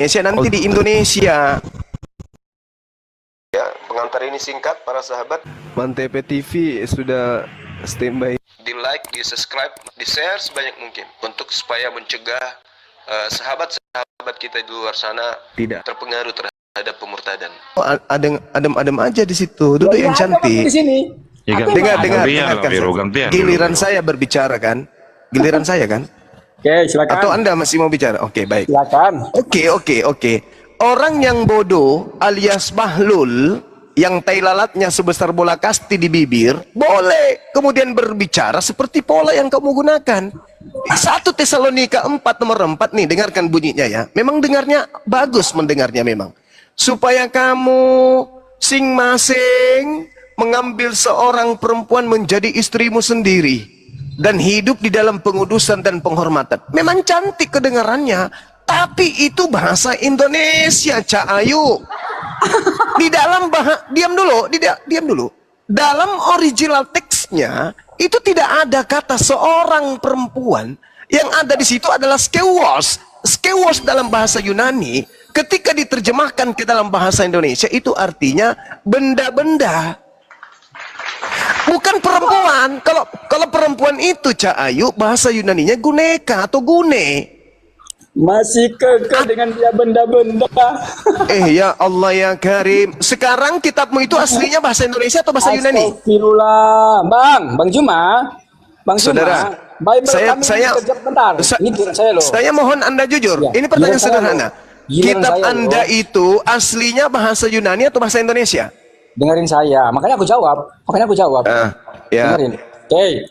nanti di Indonesia. Ya, pengantar ini singkat para sahabat. Mantep TV sudah standby. Di like, di subscribe, di share sebanyak mungkin untuk supaya mencegah sahabat-sahabat kita di luar sana tidak terpengaruh terhadap pemurtadan. Oh, adem aja di situ, duduk yang cantik. Di sini. Ya, dengarkan. Giliran saya berbicara kan? Giliran saya kan? Oke, silakan. Atau Anda masih mau bicara? Oke, baik. Silakan. Oke. Orang yang bodoh alias bahlul yang tai lalatnya sebesar bola kasti di bibir boleh kemudian berbicara seperti pola yang kamu gunakan. 1 Tesalonika 4 nomor 4 nih, dengarkan bunyinya ya. Memang dengarnya bagus, mendengarnya memang. Supaya kamu masing-masing mengambil seorang perempuan menjadi istrimu sendiri dan hidup di dalam pengudusan dan penghormatan. Memang cantik kedengarannya, tapi itu bahasa Indonesia, Cak Ayu. Di dalam diam dulu. Dalam original teksnya itu tidak ada kata seorang perempuan. Yang ada di situ adalah skewos. Skewos dalam bahasa Yunani ketika diterjemahkan ke dalam bahasa Indonesia itu artinya benda-benda. Bukan perempuan. Kalau perempuan itu, Cak Ayu, bahasa Yunaninya guneka atau gune. Masih kekeh dengan dia benda-benda. Ya Allah ya Karim. Sekarang kitabmu itu aslinya bahasa Indonesia atau bahasa Yunani? Astagfirullah. Bang Juma. Saudara, saya mohon Anda jujur. Ya, ini pertanyaan sederhana. Kitab Anda itu aslinya bahasa Yunani atau bahasa Indonesia? Dengerin saya. Makanya aku jawab. Ya. Dengerin. Oke,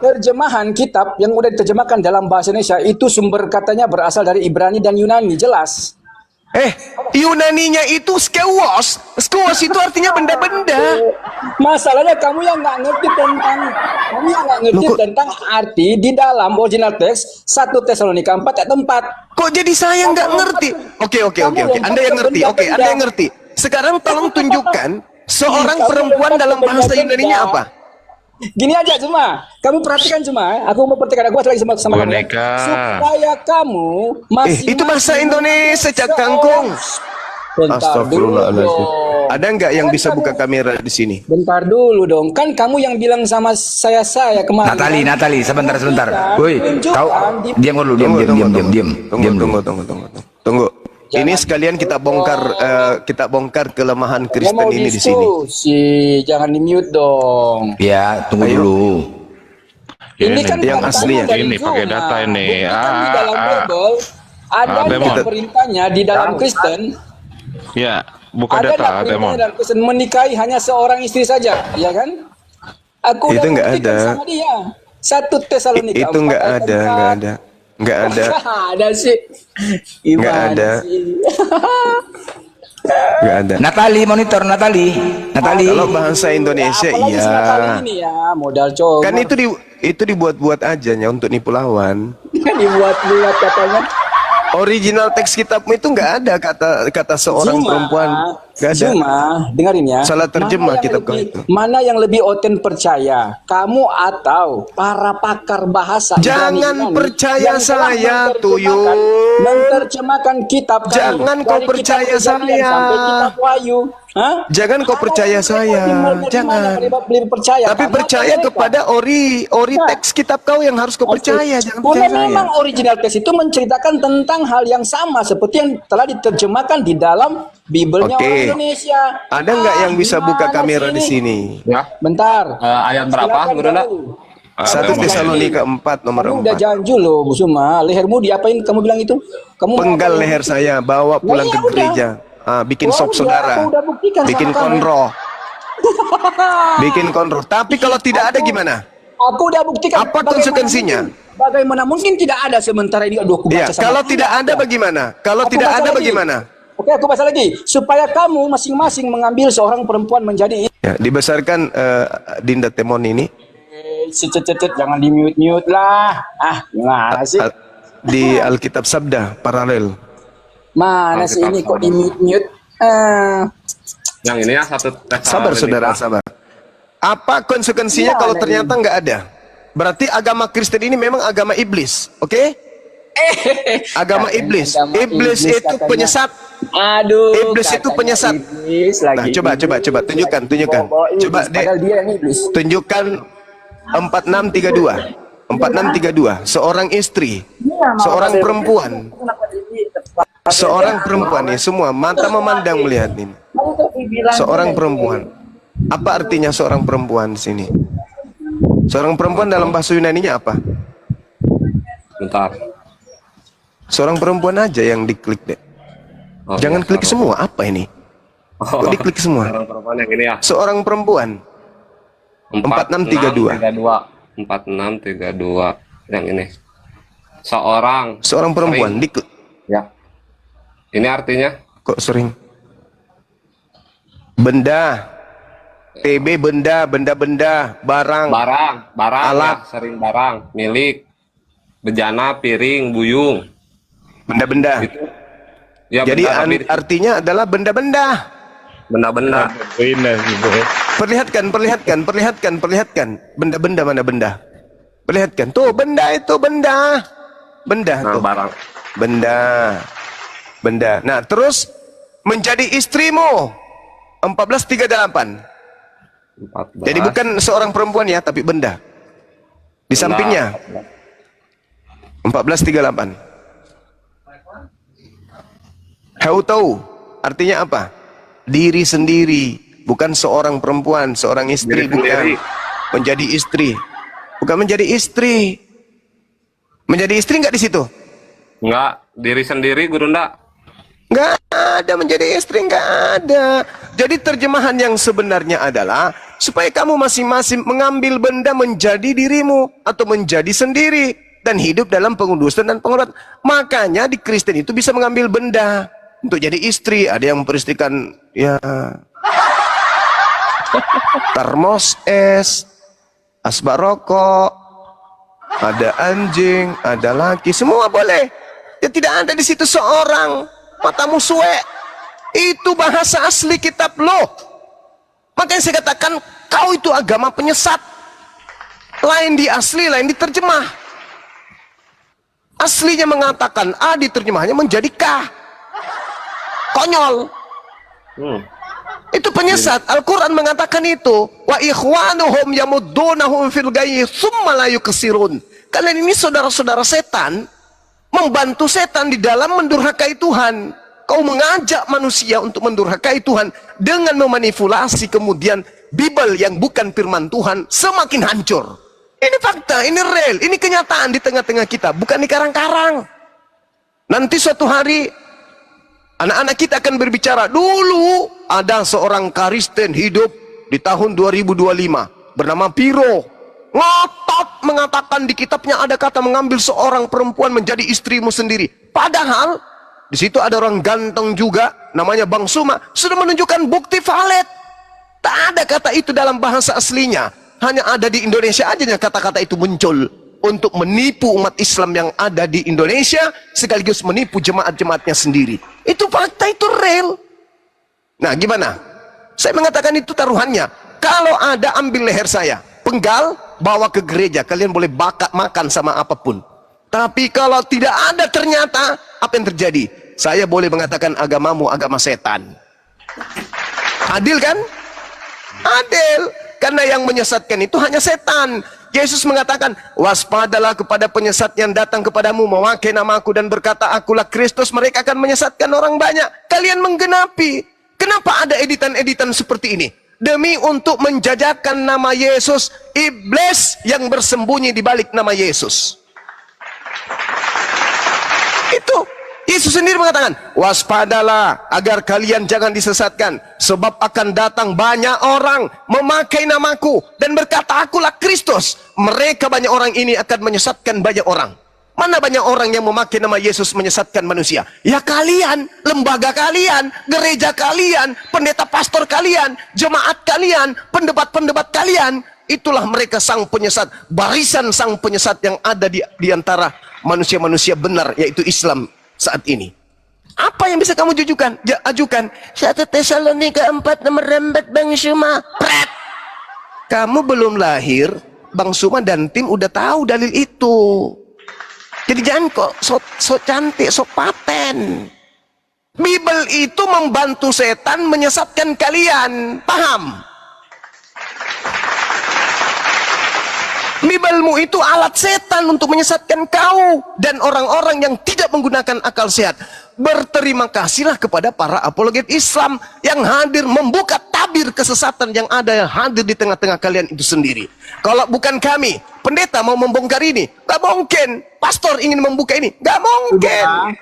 terjemahan kitab yang udah diterjemahkan dalam bahasa Indonesia itu sumber katanya berasal dari Ibrani dan Yunani, jelas. Yunaninya itu skewos. Skewos itu artinya benda-benda. Masalahnya kamu yang nggak ngerti tentang arti di dalam original teks 1 Tesalonika 4 ayat 4. Kok jadi saya nggak ngerti? Oke. Anda yang ngerti. Anda yang ngerti. Sekarang tolong tunjukkan seorang perempuan dalam bahasa Yunaninya apa? Gini aja cuma, kamu perhatikan cuma, aku mau perhatikan, aku lagi sama kamu supaya kamu masih itu bahasa Indonesia, Cak Kangkung. Astagfirullahaladzim. Ada nggak yang bisa buka kamera di sini? Bentar dulu dong, kan kamu yang bilang sama saya kemarin. Natali, sebentar. Woi, kau diam dulu, diam. Tunggu. Ini sekalian kita bongkar kelemahan Kristen ini di sini. Jangan di mute dong. Ya, tunggu dulu. Ini kan yang asli ya. Ini pakai data ini. Di dalam Bible ada perintahnya di dalam Kristen. Ya, buka data, Demon. Dalam Kristen menikahi hanya seorang istri saja, ya kan? Aku itu udah nggak ada. Sama dia. 1 Tesalonika. Itu nggak ada. Nggak ada. Ada sih. Nggak ada. Nggak ada. Natali monitor Natali. Kalau bahasa Indonesia iya. Ini ya, modal cowok. Kan itu dibuat-buat aja ya untuk nipu lawan. Dibuat-buat katanya. Original teks kitabmu itu nggak ada kata seorang perempuan. Nggak ada. Dengerin ya. Salah terjemah kitab kau itu. Mana yang lebih oten percaya? Kamu atau para pakar bahasa? Jangan percaya saya, Tuyul. Menerjemahkan kitab. Jangan kau percaya saya. Sampai kitab Wahyu. Jangan kau percaya saya. Jangan. Tapi percaya kepada ori teks kitab kau yang harus kau percaya. Jangan percaya saya. Memang original teks itu menceritakan tentang hal yang sama seperti yang telah diterjemahkan di dalam Bible-nya orang Indonesia. Ada nggak yang bisa buka kamera di sini? Ya. Bentar. Ayat berapa, Guruna? 1 Tesalonika 4 nomor 4. Udah janju loh, Bu Suma. Lehermu diapain? Kamu bilang itu? Kamu penggal leher saya, bawa pulang ke gereja. Bikin sop saudara. Bikin konro. Bikin konro. Tapi kalau tidak ada gimana? Aku udah buktikan. Apa konsekuensinya? Bagaimana mungkin tidak ada sementara ini? Aduh, aku baca kalau tidak ada bagaimana? Kalau tidak ada bagaimana? Oke, aku baca lagi. Supaya kamu masing-masing mengambil seorang perempuan menjadi dibesarkan Dinda Temon ini. Jangan di mute lah. Gimana sih? Di Alkitab Sabda paralel. Mana sih ini kok di mute? Yang ini ya 1 Sabar saudara, sabar. Apa konsekuensinya kalau ternyata nggak ada? Berarti agama Kristen ini memang agama iblis, oke? Agama iblis. Agama Iblis itu katanya. penyesat. Aduh, Iblis itu katanya penyesat. Iblis Nah, lagi. coba tunjukkan. Bawa iblis, Coba Dek, padahal dia yang iblis. tunjukkan 4632. 4632. Seorang istri, seorang perempuan. Seorang perempuan nih, semua mata memandang melihat ini. Seorang perempuan. Apa artinya seorang perempuan di sini? Seorang perempuan dalam bahasa Yunani-nya apa? Bentar. Seorang perempuan aja yang diklik, Dek. Oh, Jangan ya, klik taruh. semua. Apa ini? Kok diklik semua? Seorang perempuan yang ini ya. Seorang perempuan. 4632. 4632 yang ini. Seorang Perempuan sering. diklik. Ya. Ini artinya Kok sering? Benda. TB benda, barang. barang, Alat. ya, sering barang, milik, bejana, piring, buyung. Benda-benda. Gitu. Ya, Jadi benda, tapi artinya adalah benda-benda. benda-benda. Perlihatkan. Benda-benda mana benda? Perlihatkan. Tuh, benda itu benda. Benda Nah, tuh. barang. Benda. Nah, terus menjadi istrimu. 1438. 14. Jadi bukan seorang perempuan ya, tapi benda. Di sampingnya. 1438. Tahu artinya apa? Diri sendiri, bukan seorang perempuan, seorang istri, Diri sendiri. bukan menjadi istri, bukan menjadi istri. Menjadi istri nggak di situ? Enggak, diri sendiri, Guru ndak. Nggak ada menjadi istri, nggak ada. Jadi terjemahan yang sebenarnya adalah supaya kamu masing-masing mengambil benda menjadi dirimu atau menjadi sendiri dan hidup dalam pengudusan dan penghormatan. Makanya di Kristen itu bisa mengambil benda untuk jadi istri. Ada yang peristrikan ya termos es, asbak rokok, ada anjing, ada laki, semua boleh. Ya tidak ada di situ seorang matamu suwe. Itu bahasa asli kitab loh. Makanya saya katakan kau itu agama penyesat. Lain di asli, lain diterjemah. Aslinya mengatakan A, diterjemahnya menjadi K. Konyol. Itu penyesat. Al-Quran mengatakan itu. Wa ikhwanuhum yamuddunahum fil gayyi thumma la yukesirun. Kalian ini saudara-saudara setan, membantu setan di dalam mendurhakai Tuhan. Kau mengajak manusia untuk mendurhakai Tuhan dengan memanipulasi kemudian Bible yang bukan firman Tuhan semakin hancur. Ini fakta, ini real, ini kenyataan di tengah-tengah kita, bukan di karang-karang. Nanti suatu hari anak-anak kita akan berbicara, dulu ada seorang Kristen hidup di tahun 2025 bernama Piro. Ngotot mengatakan di kitabnya ada kata mengambil seorang perempuan menjadi istrimu sendiri. Padahal di situ ada orang ganteng juga namanya Bang Suma sudah menunjukkan bukti valid. Tak ada kata itu dalam bahasa aslinya. Hanya ada di Indonesia aja kata-kata itu muncul untuk menipu umat Islam yang ada di Indonesia sekaligus menipu jemaat-jemaatnya sendiri. Itu fakta, itu real. Nah, gimana? Saya mengatakan itu taruhannya. Kalau ada, ambil leher saya, penggal, bawa ke gereja, kalian boleh bakar makan sama apapun. Tapi kalau tidak ada ternyata, apa yang terjadi? Saya boleh mengatakan agamamu agama setan. Adil kan? Adil. Karena yang menyesatkan itu hanya setan. Yesus mengatakan, waspadalah kepada penyesat yang datang kepadamu memakai namaku dan berkata akulah Kristus. Mereka akan menyesatkan orang banyak. Kalian menggenapi. Kenapa ada editan-editan seperti ini? Demi untuk menjajakan nama Yesus, iblis yang bersembunyi di balik nama Yesus. Itu Yesus sendiri mengatakan, waspadalah agar kalian jangan disesatkan, sebab akan datang banyak orang memakai namaku dan berkata akulah Kristus. Mereka banyak orang ini akan menyesatkan banyak orang. Mana banyak orang yang memakai nama Yesus menyesatkan manusia? Ya kalian, lembaga kalian, gereja kalian, pendeta pastor kalian, jemaat kalian, pendebat-pendebat kalian. Itulah mereka sang penyesat, barisan sang penyesat yang ada di antara manusia-manusia benar, yaitu Islam saat ini. Apa yang bisa kamu ajukan? 1 Tesalonika 4 merembat Bang Suma. Pret. Kamu belum lahir, Bang Suma dan tim udah tahu dalil itu. Jadi jangan kok sok cantik, sok paten. Bible itu membantu setan menyesatkan kalian. Paham? Bibelmu itu alat setan untuk menyesatkan kau dan orang-orang yang tidak menggunakan akal sehat. Berterima kasihlah kepada para apologet Islam yang hadir membuka tabir kesesatan yang ada hadir di tengah-tengah kalian itu sendiri. Kalau bukan kami, pendeta mau membongkar ini, gak mungkin. Pastor ingin membuka ini, gak mungkin.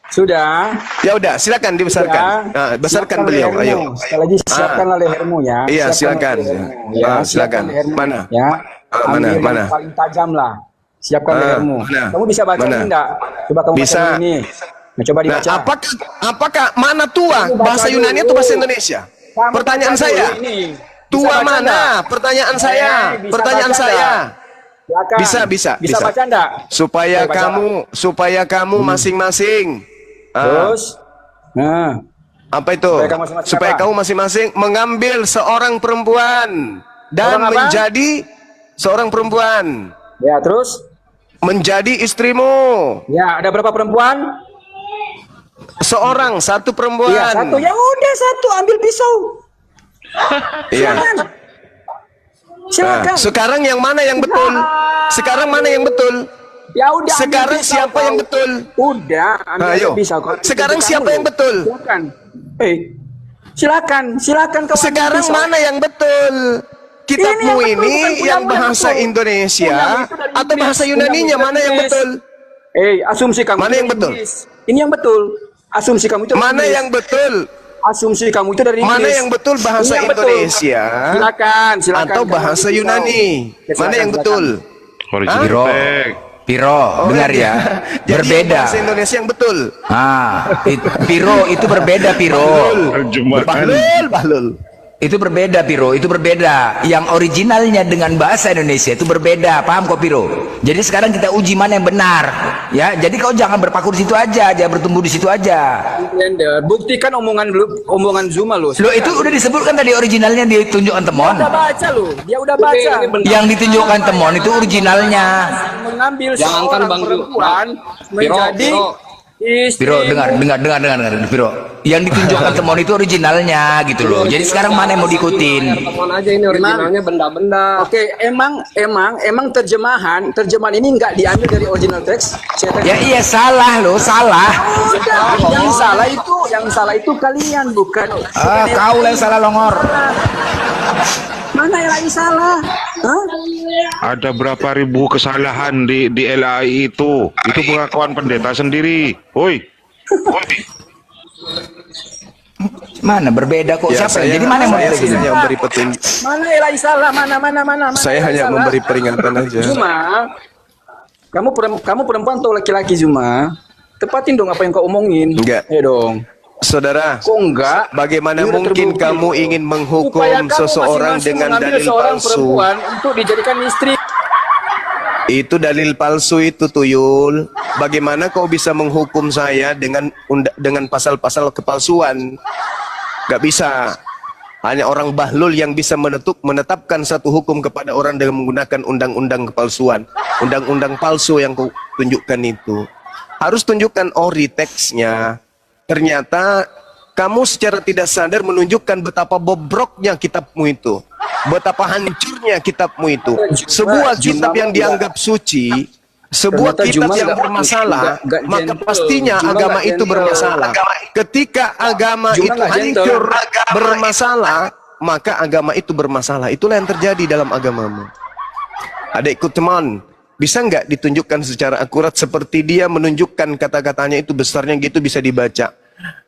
Sudah. Ya udah, silakan dibesarkan. Nah, besarkan beliau, ayo. Sekali lagi siapkanlah lehermu ya. Iya, silakan. Silakan. Mana? Ya. Mana? Paling tajam lah. Siapkan lehermu. Kamu bisa baca ini enggak? Coba kamu bisa. baca ini. Nah, coba dibaca. Apakah mana tua? Bahasa Yunani atau bahasa Indonesia? Pertanyaan saya. Tua mana? Pertanyaan saya. Pertanyaan saya. Bisa. Bisa baca enggak? Supaya kamu masing-masing. Terus. Nah. Apa itu? Supaya kamu masing-masing mengambil seorang perempuan dan menjadi seorang perempuan. Ya, terus menjadi istrimu. Ya, ada berapa perempuan? Satu perempuan. Iya, satu. Ya udah, satu, ambil pisau. Iya. Silakan. Sekarang yang mana yang betul? Sekarang mana yang betul? Ya udah. Sekarang siapa yang betul? Udah, ambil pisau. Sekarang siapa yang betul? Silakan. Silakan kau. Sekarang mana yang betul? Kitabmu ini yang bahasa Indonesia atau bahasa Yunaninya, mana yang betul? Asumsi kamu. Mana yang betul? Ini yang betul. Asumsi kamu itu. Mana yang betul? Asumsi kamu itu dari Inggris. Mana yang betul, bahasa Indonesia? Silakan. Atau bahasa Yunani? Mana yang betul? Piro, dengar ya. Berbeda. Bahasa Indonesia yang betul. Piro itu berbeda, Piro. Bahlul. Itu berbeda, Piro. Itu berbeda. Yang originalnya dengan bahasa Indonesia itu berbeda. Paham kok, Piro? Jadi sekarang kita uji mana yang benar. Ya, jadi kau jangan berpaku di situ aja, jangan bertumbuh di situ aja. Buktikan omongan Zuma lo. Lo itu udah disebutkan tadi originalnya ditunjukkan Temon. Dia udah baca lo. Dia udah baca. Yang ditunjukkan Temon itu originalnya. Mengambil seorang perempuan menjadi Piro, dengar, Piro. Yang ditunjukkan Temon itu originalnya gitu loh. Jadi sekarang mana yang mau diikutin? Temon aja ini originalnya benda-benda. Oke, emang terjemahan ini nggak diambil dari original teks. Ya iya, salah loh, salah. Yang salah itu kalian, bukan. Kau yang salah, Longor. Mana yang lagi salah? Ada berapa ribu kesalahan di LAI itu? Itu pengakuan pendeta sendiri. Woi. Mana berbeda kok? Ya, siapa? Jadi mana yang mau saya hanya memberi petunjuk. Mana yang lagi salah? Mana? Saya hanya memberi peringatan aja. Zuma, kamu perempuan atau laki-laki, Zuma? Tepatin dong apa yang kau omongin. Enggak. Ya dong. Saudara, kok enggak? Bagaimana mungkin kamu ingin menghukum seseorang dengan dalil palsu? Untuk dijadikan istri. Itu dalil palsu itu, Tuyul. Bagaimana kau bisa menghukum saya dengan pasal-pasal kepalsuan? Gak bisa. Hanya orang bahlul yang bisa menetapkan satu hukum kepada orang dengan menggunakan undang-undang kepalsuan. Undang-undang palsu yang kau tunjukkan itu. Harus tunjukkan ori teksnya. Ternyata kamu secara tidak sadar menunjukkan betapa bobroknya kitabmu itu. Betapa hancurnya kitabmu itu. Sebuah kitab yang dianggap suci, sebuah kitab yang bermasalah, maka pastinya agama itu bermasalah. Ketika agama itu hancur, bermasalah, maka agama itu bermasalah. Itulah yang terjadi dalam agamamu. Adikku teman, bisa nggak ditunjukkan secara akurat seperti dia menunjukkan kata-katanya itu besarnya gitu bisa dibaca.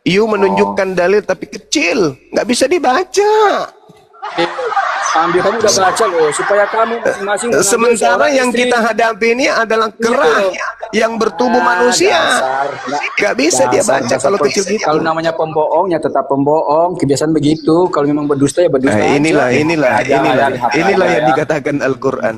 You menunjukkan dalil tapi kecil, nggak bisa dibaca. Ambil, kamu udah baca loh, supaya kamu masing-masing. Sementara yang kita hadapi ini adalah kerah yang bertubuh manusia. Nggak bisa dia baca kalau kecil gitu. Kalau namanya pembohong ya tetap pembohong, kebiasaan begitu. Kalau memang berdusta ya berdusta. Inilah yang dikatakan Al-Quran.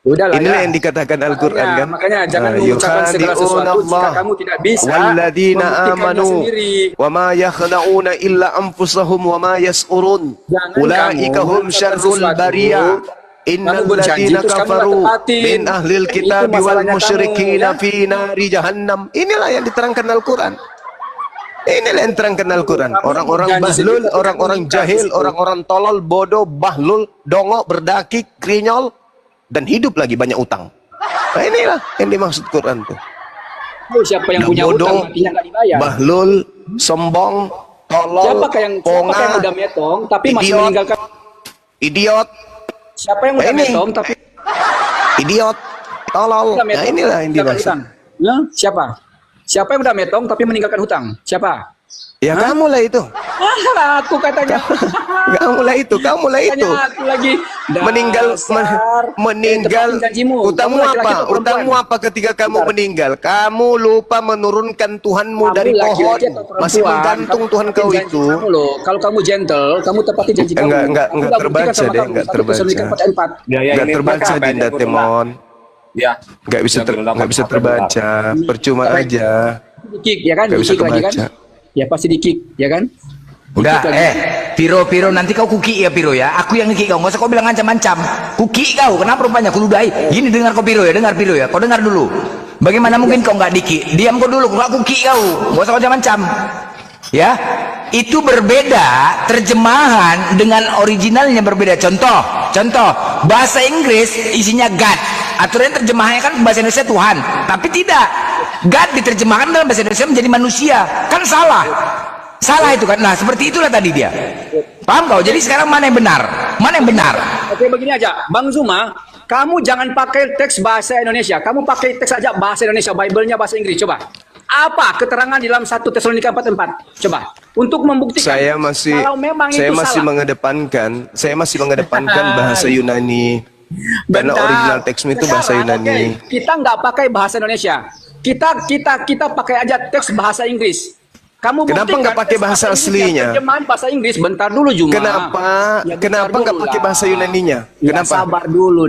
Inilah yang dikatakan Al-Quran kan. Makanya jangan mengucapkan segala sesuatu jika kamu tidak bisa membuktikannya sendiri. Wa ma yakhda'una illa anfusahum wa ma yas'urun. Ulaika hum syarrul bariyah. Innal Kamu berjanji, ladzina terus kamu nggak kafaru tepatin. min ahlil Itu kitabi wal masalahnya kamu, musyrikina ya. fi nari jahannam. Inilah yang diterangkan Al-Quran. Inilah yang diterangkan Al-Quran. Orang-orang bahlul, orang-orang jahil, orang-orang tolol, bodoh, bahlul, dongok, berdaki, krinyol, dan hidup lagi banyak utang. Nah, inilah yang dimaksud Quran tuh. Tahu siapa yang punya Bodoh, utang matinya nggak dibayar? bahlul, sombong, tolol, Siapa yang pongah, udah metong tapi masih idiot, meninggalkan? idiot, Siapa yang udah Ini. metong tapi idiot, tolol. udah Nah, metong inilah yang meninggalkan dimaksud. hutang? Ya, siapa? Siapa yang udah metong tapi meninggalkan hutang? Siapa? Ya kamu lah itu. Aku katanya. Kamu lah itu, kamu lah itu. Katanya aku lagi. Meninggal meninggal tepatin janjimu. utangmu Kamu laki-laki apa? atau perempuan? Utangmu apa ketika kamu Bentar. meninggal? Kamu lupa menurunkan Tuhanmu Kamu dari pohon. laki-laki atau perempuan? Masih menggantung Kamu Tuhan tepatin kau janji itu. kamu loh. Kalau kamu gentle, kamu tepati janji kamu. Enggak Aku udah buktikan terbaca sama deh, kamu. enggak 1 terbaca. Tesalonika 4:4. Ya, ya, Enggak ini terbaca mereka apa Dinda ini, Temon. Ya. Enggak bisa Ya, Gurunda enggak bisa apa, terbaca. Percuma aja. Di-kick ya kan? Enggak bisa Di-kick lagi kan? kebaca. Ya pasti di-kick, ya kan? Udah, Di-kick lagi. Piro, nanti kau kuki ya Piro ya. Aku yang ngiki kau, nggak usah kau bilang ancam-ancam. Kuki kau, kenapa rupanya? Aku ludahi. Gini dengar kau Piro ya, dengar Piro ya. Kau dengar dulu. Bagaimana mungkin kau nggak diki? Diam kau dulu, kau nggak kuki kau. Nggak usah kau ancam-ancam. Ya, itu berbeda terjemahan dengan originalnya berbeda. Contoh, bahasa Inggris isinya God. Aturan terjemahannya kan bahasa Indonesia Tuhan, tapi tidak. God diterjemahkan dalam bahasa Indonesia menjadi manusia, kan salah. Salah itu kan. Nah, seperti itulah tadi dia. Paham kau? Jadi sekarang mana yang benar? Mana yang benar? Oke, begini aja. Bang Zuma, kamu jangan pakai teks bahasa Indonesia. Kamu pakai teks aja bahasa Indonesia, Bible-nya bahasa Inggris. Coba. Apa keterangan di dalam 1 Tesalonika 4:4? Coba. Untuk membuktikan Saya masih kalau memang saya itu masih salah. mengedepankan bahasa Yunani. Karena Bentar. original teksmu itu bahasa Sekarang, Yunani. oke, kita nggak pakai bahasa Indonesia. Kita pakai aja teks bahasa Inggris. Kamu Kenapa buktikan nggak pakai teks bahasa Inggris yang aslinya? Terjemahan bahasa Inggris. Bentar dulu Juma. Kenapa? Ya, bentar Kenapa nggak dulu pakai lah. bahasa Yunaninya? Ya, Kenapa? sabar dulu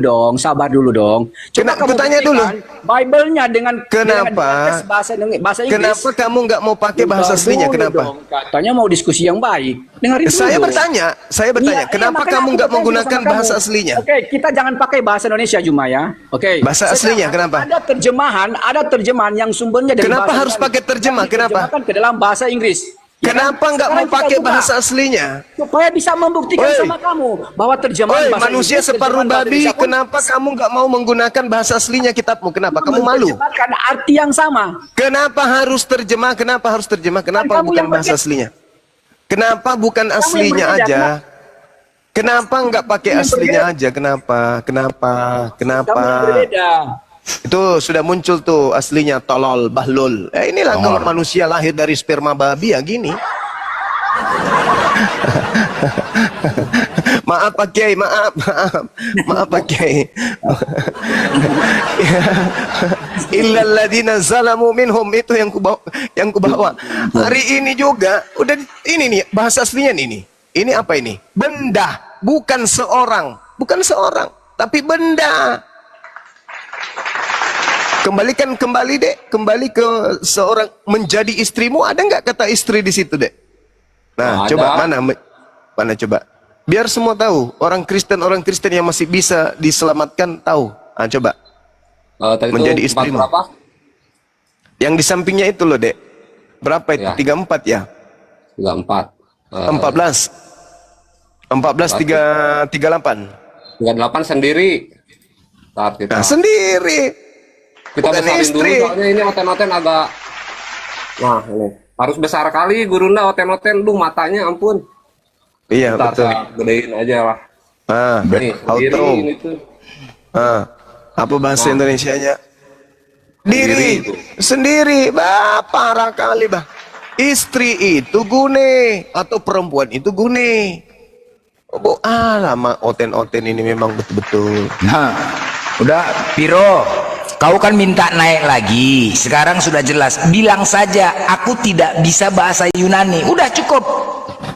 dong. Aku tanya dulu. Bible-nya dengan Kenapa? dengan teks bahasa Inggris. Kenapa kamu nggak mau pakai Bentar bahasa aslinya? dulu Kenapa? dong. Katanya mau diskusi yang baik. Dengerin dulu. Saya dong. bertanya, Iya, kenapa makanya kamu aku nggak bertanya menggunakan sama bahasa kamu. aslinya? Oke, kita jangan pakai bahasa Indonesia Juma ya. Oke. Bahasa aslinya, kenapa? Ada terjemahan yang sumbernya dari Kenapa bahasa harus Yunani. pakai terjemah? Yang Kenapa? diterjemahkan ke dalam bahasa Inggris. Ya kan? Kenapa nggak mau Sekarang kita pakai buka. bahasa aslinya? Supaya bisa membuktikan Oi. sama kamu bahwa terjemahan Oi, bahasa manusia Inggris, separuh terjemahan bahasa babi, Indonesia pun kenapa kamu nggak mau menggunakan bahasa aslinya kitabmu? Kenapa? Kamu malu? menerjemahkan arti yang sama. Kenapa harus terjemah? Kenapa harus terjemah? Kenapa kamu bukan yang bahasa berbeda. aslinya? Kenapa bukan yang aslinya berbeda, aja? Kenapa nggak pakai Kamu yang aslinya berbeda. aja? Kenapa? Kenapa? Kamu yang Kenapa? berbeda. Itu sudah muncul tuh aslinya tolol, bahlul. Inilah kalau manusia lahir dari sperma babi ya gini. Maaf Pak Kiai, maaf. Maaf Pak Kiai. Illal ladzina zalamu minhum, itu yang kubawa. Hari ini juga udah ini nih bahasa aslinya nih. Ini apa ini? Benda, bukan seorang, tapi benda. Kembali dek, kembali ke seorang menjadi istrimu. Ada nggak kata istri di situ dek? Nah, Ada. coba mana coba. Biar semua tahu, orang Kristen yang masih bisa diselamatkan tahu. Nah, coba. Tadi Menjadi itu istrimu. berapa? Yang di sampingnya itu loh dek. Berapa itu? Ya. 34 ya? 34. 14. 38. 38 sendiri. Ntar kita. Nah, sendiri. Kita bukan besarin dulu istri. soalnya ini oten-oten agak. Nah, ini. Harus besar kali gurunda oten-oten. Duh, matanya ampun. Iya, Ntar betul. saya gedein aja lah. Ah, Nih, sendiri auto. ini tuh. Ah, apa bahasa Indonesianya? Sendiri itu. Sendiri. Bah, parah kali, bah. Istri itu gune atau perempuan itu gune. Oh, lama oten-oten ini memang betul-betul. Nah, udah Piro, kau kan minta naik lagi. Sekarang sudah jelas. Bilang saja aku tidak bisa bahasa Yunani. Udah cukup.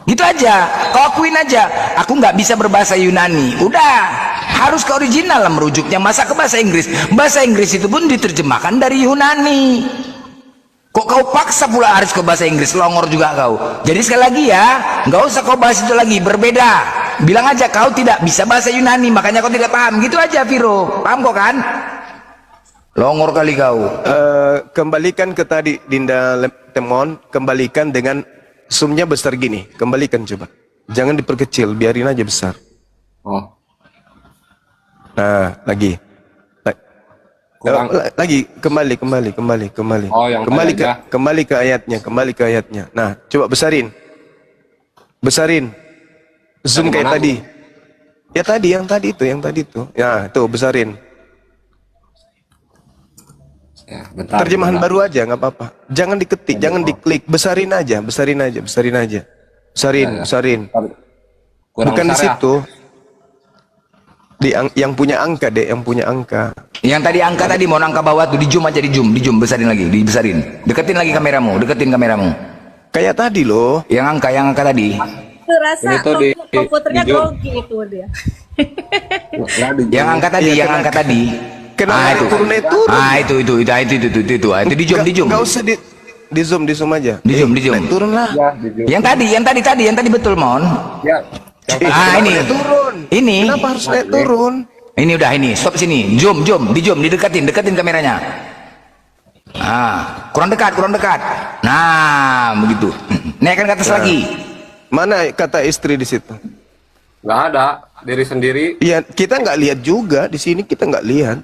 Gitu aja. Kau akuin aja. Aku nggak bisa berbahasa Yunani. Udah. Harus ke original lah merujuknya. Masa ke bahasa Inggris? Bahasa Inggris itu pun diterjemahkan dari Yunani. Kok kau paksa pula harus ke bahasa Inggris, longor juga kau. Jadi sekali lagi ya, nggak usah kau bahas itu lagi, berbeda. Bilang aja kau tidak bisa bahasa Yunani, makanya kau tidak paham. Gitu aja Viro, paham kok kan? Longor kali kau. Kembalikan ke tadi Dinda Temon, kembalikan dengan zoomnya besar gini. Kembalikan coba. Jangan diperkecil, biarin aja besar. Oh, Nah, lagi. kurang. Lagi kembali. Oh, yang kembali tadi aja. kembali ke ayatnya. Nah, coba besarin. Zoom Yang kayak mana, tadi. Ya tadi, yang tadi itu. Ya, tuh besarin. Ya, bentar. Terjemahan bentar. baru aja, nggak apa-apa. Jangan diketik, jangan diklik, besarin aja. Besarin. Ya, ya. Besarin. Kurang Bukan di besar ya? situ. Yang punya angka, Dek, yang punya angka. Yang tadi angka tadi mau angka bawah tuh di zoom aja, di zoom, besarin lagi, dibesarin. Deketin lagi kameramu, deketin kameramu. Kayak tadi loh. Yang angka tadi. Terasa Ini tuh di- komputernya di- grogi itu dia. Yang angka tadi, Iya, yang angka tadi. Kenapa itu. turun. Itu. Di zoom. Nggak usah di zoom aja. Di zoom. Naik turun lah. Ya, di zoom. Yang tadi betul, Mon. Ya. Yang tadi. Ini. Naik turun. Ini. Kenapa harus naik turun? Ini udah ini, stop sini. Zoom, dideketin kameranya. Kurang dekat. Nah, begitu. Naikkan ke atas lagi. Mana kata istri di situ? Nggak ada. Diri sendiri. Iya, kita nggak lihat juga di sini, kita nggak lihat.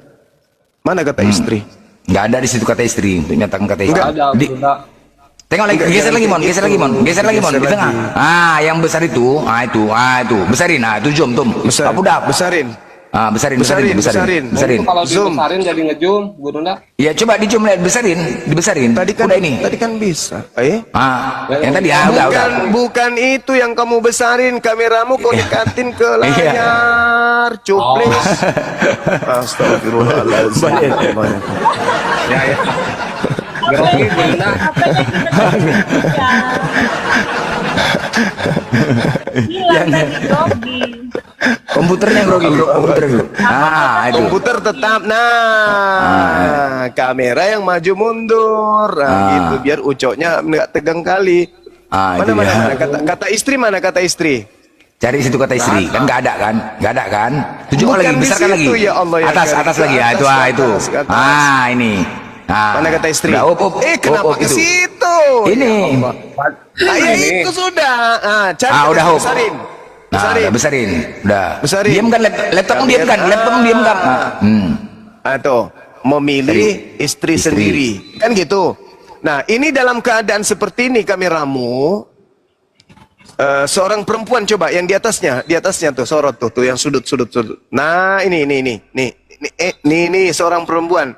Mana kata istri? Nggak ada di situ kata istri, untuk nyatakan kata istri. Nggak ada. Bunda. Tengok lagi, Enggak, geser lagi, Mon, geser lagi, Mon, di tengah. Yang besar itu, itu, besarin, itu zoom, Besar. Budak. Besarin. Besarin. Besarin. Kalau Zoom. dibesarin jadi ngezoom, Bu Dunda. Ya coba di zoom lihat, dibesarin. Tadi kan Udah ini. Tadi kan bisa. Yang tadi udah. Bukan itu yang kamu besarin, kameramu kau dekatin ke Iya. layar. Cuplis. Astagfirullahaladzim. Ya. Grogi, Bu Dunda. Apa yang hilang tadi grogi. Komputernya grogi, komputer itu. Itu. Komputer tetap. Nah, kamera yang maju mundur. Gitu biar ucoknya nggak tegang kali. Itu Mana dia. kata istri, mana kata istri? Cari situ kata istri, kan nggak ada kan? Tunjukkan lagi, Bukan di besarkan lagi. situ, ya Allah, ya Karim. Atas lagi ya, Ke itu atas, itu. ke atas. Ini. Mana kata istri? Udah, Kenapa ke itu. situ? Ini. Ya, itu sudah. Cari Udah, besarin. Udah besarin. Udah. Besarin. Diam kan laptopmu diam kan? Laptopmu diam kan? Atau memilih istri sendiri. Kan gitu. Nah, ini dalam keadaan seperti ini kameramu. Seorang perempuan coba yang di atasnya tuh sorot tuh yang sudut. Nah, ini seorang perempuan.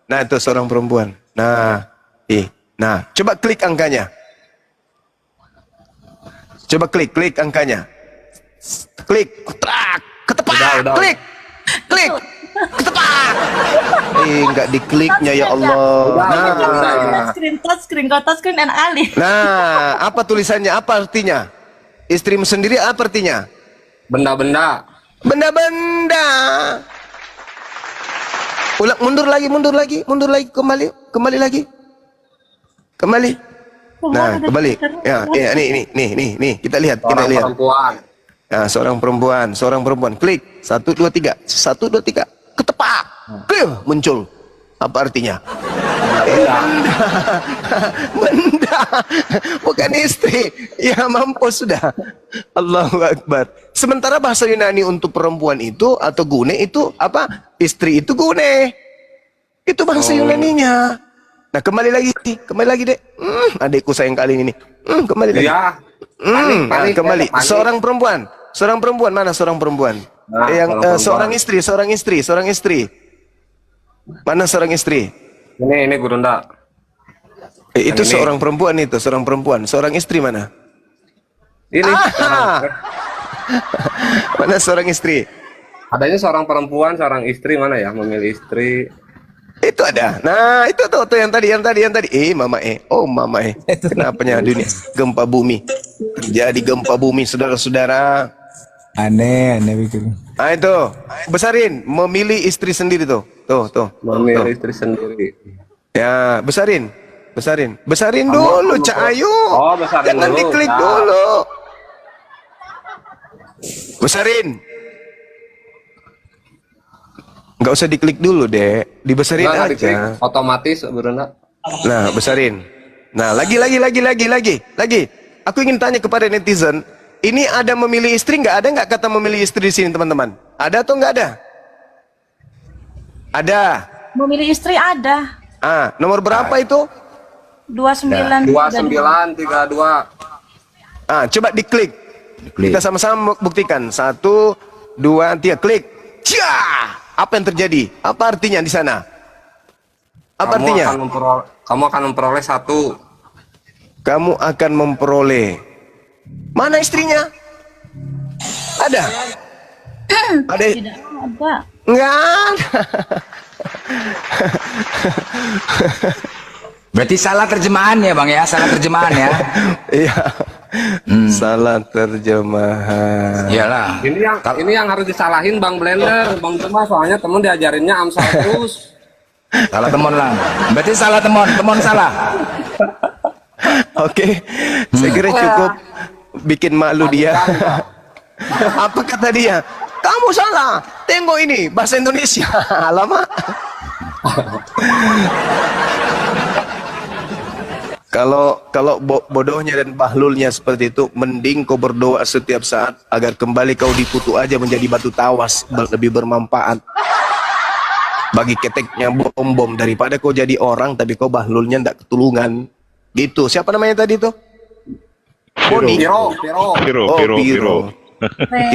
Nah, itu seorang perempuan. Nah, coba klik angkanya. Coba klik angkanya. Klik, ketepak, Udah. klik, ketepak. Nggak dikliknya ya Allah. Touchscreen, kalau touchscreen enak kali. Nah, apa tulisannya? Apa artinya? Istrimu sendiri apa artinya? Benda-benda. Benda-benda. Ulang, mundur lagi, kembali lagi. Kembali. Nah, kembali. Ya, nih, kita lihat. Orang perempuan. Nah, seorang perempuan. Klik. 1, 2, 3. Ketepak. Muncul. Apa artinya? Benda. Bukan istri. Ya, mampus sudah. Allahu Akbar. Sementara bahasa Yunani untuk perempuan itu atau gune itu apa? Istri itu gune. Itu bahasa Yunaninya. Nah, kembali lagi, Dek. Adikku sayang kali ini. Kembali lagi. Iya. Kembali. Panik. Seorang perempuan. Mana seorang perempuan? Nah, Seorang istri. Mana seorang istri? Ini Bu Dunda. Itu Yang ini. seorang perempuan. Seorang istri mana? Ini. Mana seorang istri? Adanya seorang perempuan, seorang istri, mana ya? Memilih istri. Itu ada. Nah, itu tuh yang tadi. Mama. Kenapanya dunia gempa bumi? Jadi gempa bumi, saudara-saudara. Aneh bikin. Nah, itu. Besarin, memilih istri sendiri tuh. Tuh. Memilih istri sendiri. Ya, besarin. Besarin dulu, Cak Ayu. Oh, besarin Jangan dulu, diklik Cak. dulu. Besarin. Nggak usah diklik dulu, Dek. Dibesarin Nggak aja. diklik, otomatis Gurunda. Nah, besarin. Nah, lagi. Aku ingin tanya kepada netizen, ini ada memilih istri nggak? Ada nggak kata memilih istri di sini, teman-teman? Ada atau nggak ada? Ada. Memilih istri ada. Nomor berapa itu? 29. 2932. Coba diklik. Kita sama-sama buktikan. 1, 2, 3, klik. Cia! Apa yang terjadi? Apa artinya di sana? Apa artinya? Kamu akan memperoleh 1. Kamu akan memperoleh. Mana istrinya? Ada? Ada? Tidak ada. Enggak ada. Berarti salah terjemahan ya Bang ya, salah terjemahan ya. Iya. Salah terjemahan. Iyalah. Ini yang harus disalahin Bang Blender, Bang Cuma, soalnya temen diajarinnya Amsal terus. Salah temon lah. Berarti salah temon salah. Oke, saya kira cukup bikin malu dia. Apa kata dia? Kamu salah. Tengok ini bahasa Indonesia. Lama. Kalau bodohnya dan bahlulnya seperti itu, mending kau berdoa setiap saat agar kembali kau dikutuk aja menjadi batu tawas, lebih bermanfaat bagi keteknya bom daripada kau jadi orang tapi kau bahlulnya ndak ketulungan. Gitu. Siapa namanya tadi tuh? Poni. Piro.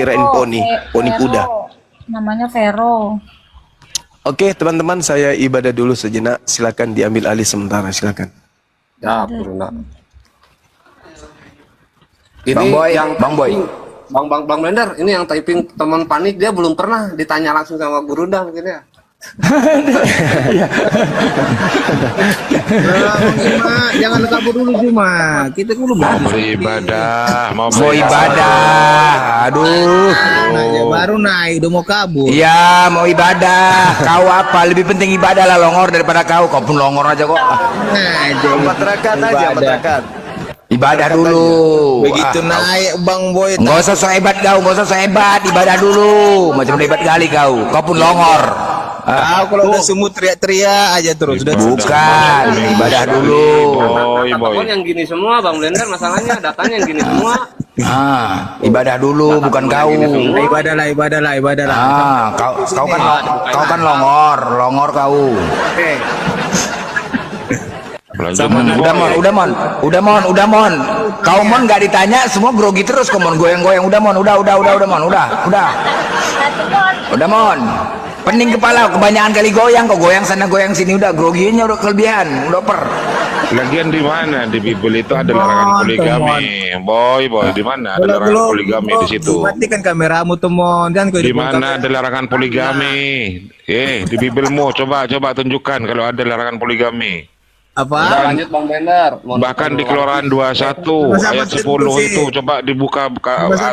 Kirain poni kuda. Namanya Vero. Oke, teman-teman, saya ibadah dulu sejenak. Silakan diambil alih sementara, silakan. Ya, Gurunda. Ini Bang Boy, yang Bang Boy. Bang Blender, ini yang typing teman panik, dia belum pernah ditanya langsung sama Gurunda mungkin ya. Jangan kabur dulu Juma. Kita dulu Mau beribadah, Mau ibadah. Aduh. baru naik udah mau kabur. Iya, mau ibadah. Kau apa? Lebih penting ibadah lah longor daripada kau. Kau pun longor aja kok. Empat rakaat aja, 4 rakaat. Ibadah dulu. Begitu naik Bang Boy. Nggak usah so hebat kau, nggak usah so hebat. Ibadah dulu. Macam hebat kali kau. Kau pun longor. Tahu kalau udah semut teriak-teriak aja terus. Udah Bukan, ibadah dulu. Telepon yang gini semua Bang Blender, masalahnya datanya yang gini semua. Ibadah dulu, bukan kau. ibadah lah. Kau kan longor kau. Udah mon. Kau mon nggak ditanya, semua grogi terus. Kau mon goyang-goyang, udah mon. Mon. Pening kepala, kebanyakan kali goyang, kok goyang sana goyang sini, udah groginya udah kelebihan, udah per. Lagian di mana di Bible itu ada larangan poligami? Boy, di mana ada larangan poligami di situ? Matikan kameramu Temon. Jangan kau Di mana ada larangan poligami? Di Bibelmu coba tunjukkan kalau ada larangan poligami. apa? Lanjut Bang Blender. Bahkan di Keluaran 21 ayat 10 itu coba dibuka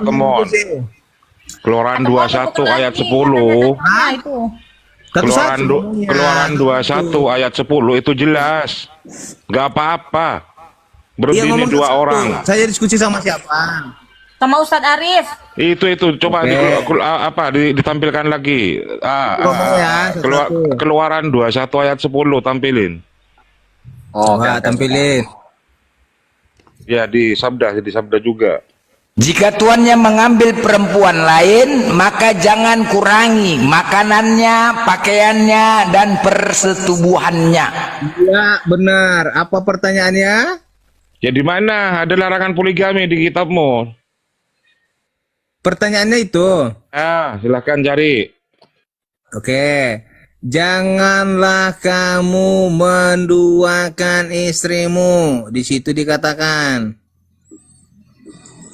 Temon. Keluaran 21 ayat 10. Nah, itu. Keluaran 21 ayat 10 itu jelas. Gak apa-apa. Berbini dua orang. Saya diskusi sama siapa? Sama Ustadz Arif. Itu coba ditampilkan lagi. Keluaran 21 ayat 10 tampilin. Tampilin. Ya di sabda juga. Jika tuannya mengambil perempuan lain, maka jangan kurangi makanannya, pakaiannya, dan persetubuhannya. Iya, benar. Apa pertanyaannya? Ya di mana ada larangan poligami di kitabmu? Pertanyaannya itu. Silahkan cari. Oke. Janganlah kamu menduakan istrimu. Di situ dikatakan.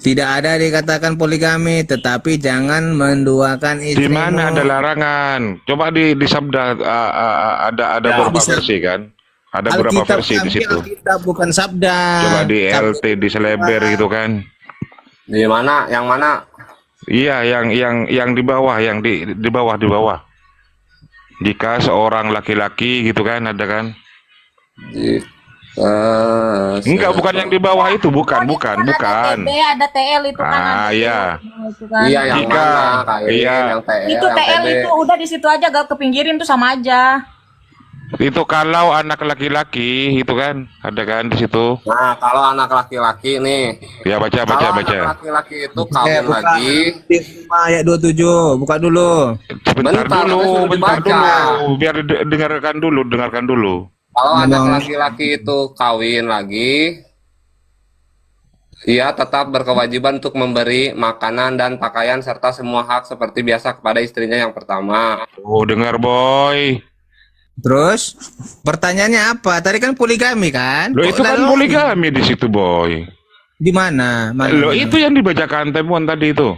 Tidak ada dikatakan poligami, tetapi jangan menduakan istrimu. Di mana ada larangan? Coba di sabda ada beberapa versi kan? Ada beberapa versi di situ. Alkitab bukan sabda. Coba di LT di seleber gitu kan? Di mana? Yang mana? Iya, yang di bawah, yang di bawah. Jika seorang laki-laki gitu kan, ada kan? Enggak, bukan yang di bawah itu, bukan. Ada TB, ada TL itu kan. Ah, ada iya. itu kan. Iya, yang Jika, mana? Kayak iya. yang TL, Itu yang TL TB. itu udah di situ aja, gak kepinggirin tuh sama aja. Itu kalau anak laki-laki itu kan ada kan di situ. Nah, kalau anak laki-laki nih. Ya baca. Kalau anak laki-laki itu kawin buka lagi. 5 ayat 27, buka dulu. Bentar Bentar, dulu, sudah bentar dibaca. dulu. Biar dengarkan dulu. Kalau anak Memang. laki-laki itu kawin lagi, ia tetap berkewajiban untuk memberi makanan dan pakaian serta semua hak seperti biasa kepada istrinya yang pertama. Oh, dengar boy. Terus pertanyaannya apa? Tadi kan poligami kan? Lo Kok itu kan lalu- poligami di situ boy. Di mana? Lo itu yang dibacakan Temon tadi itu.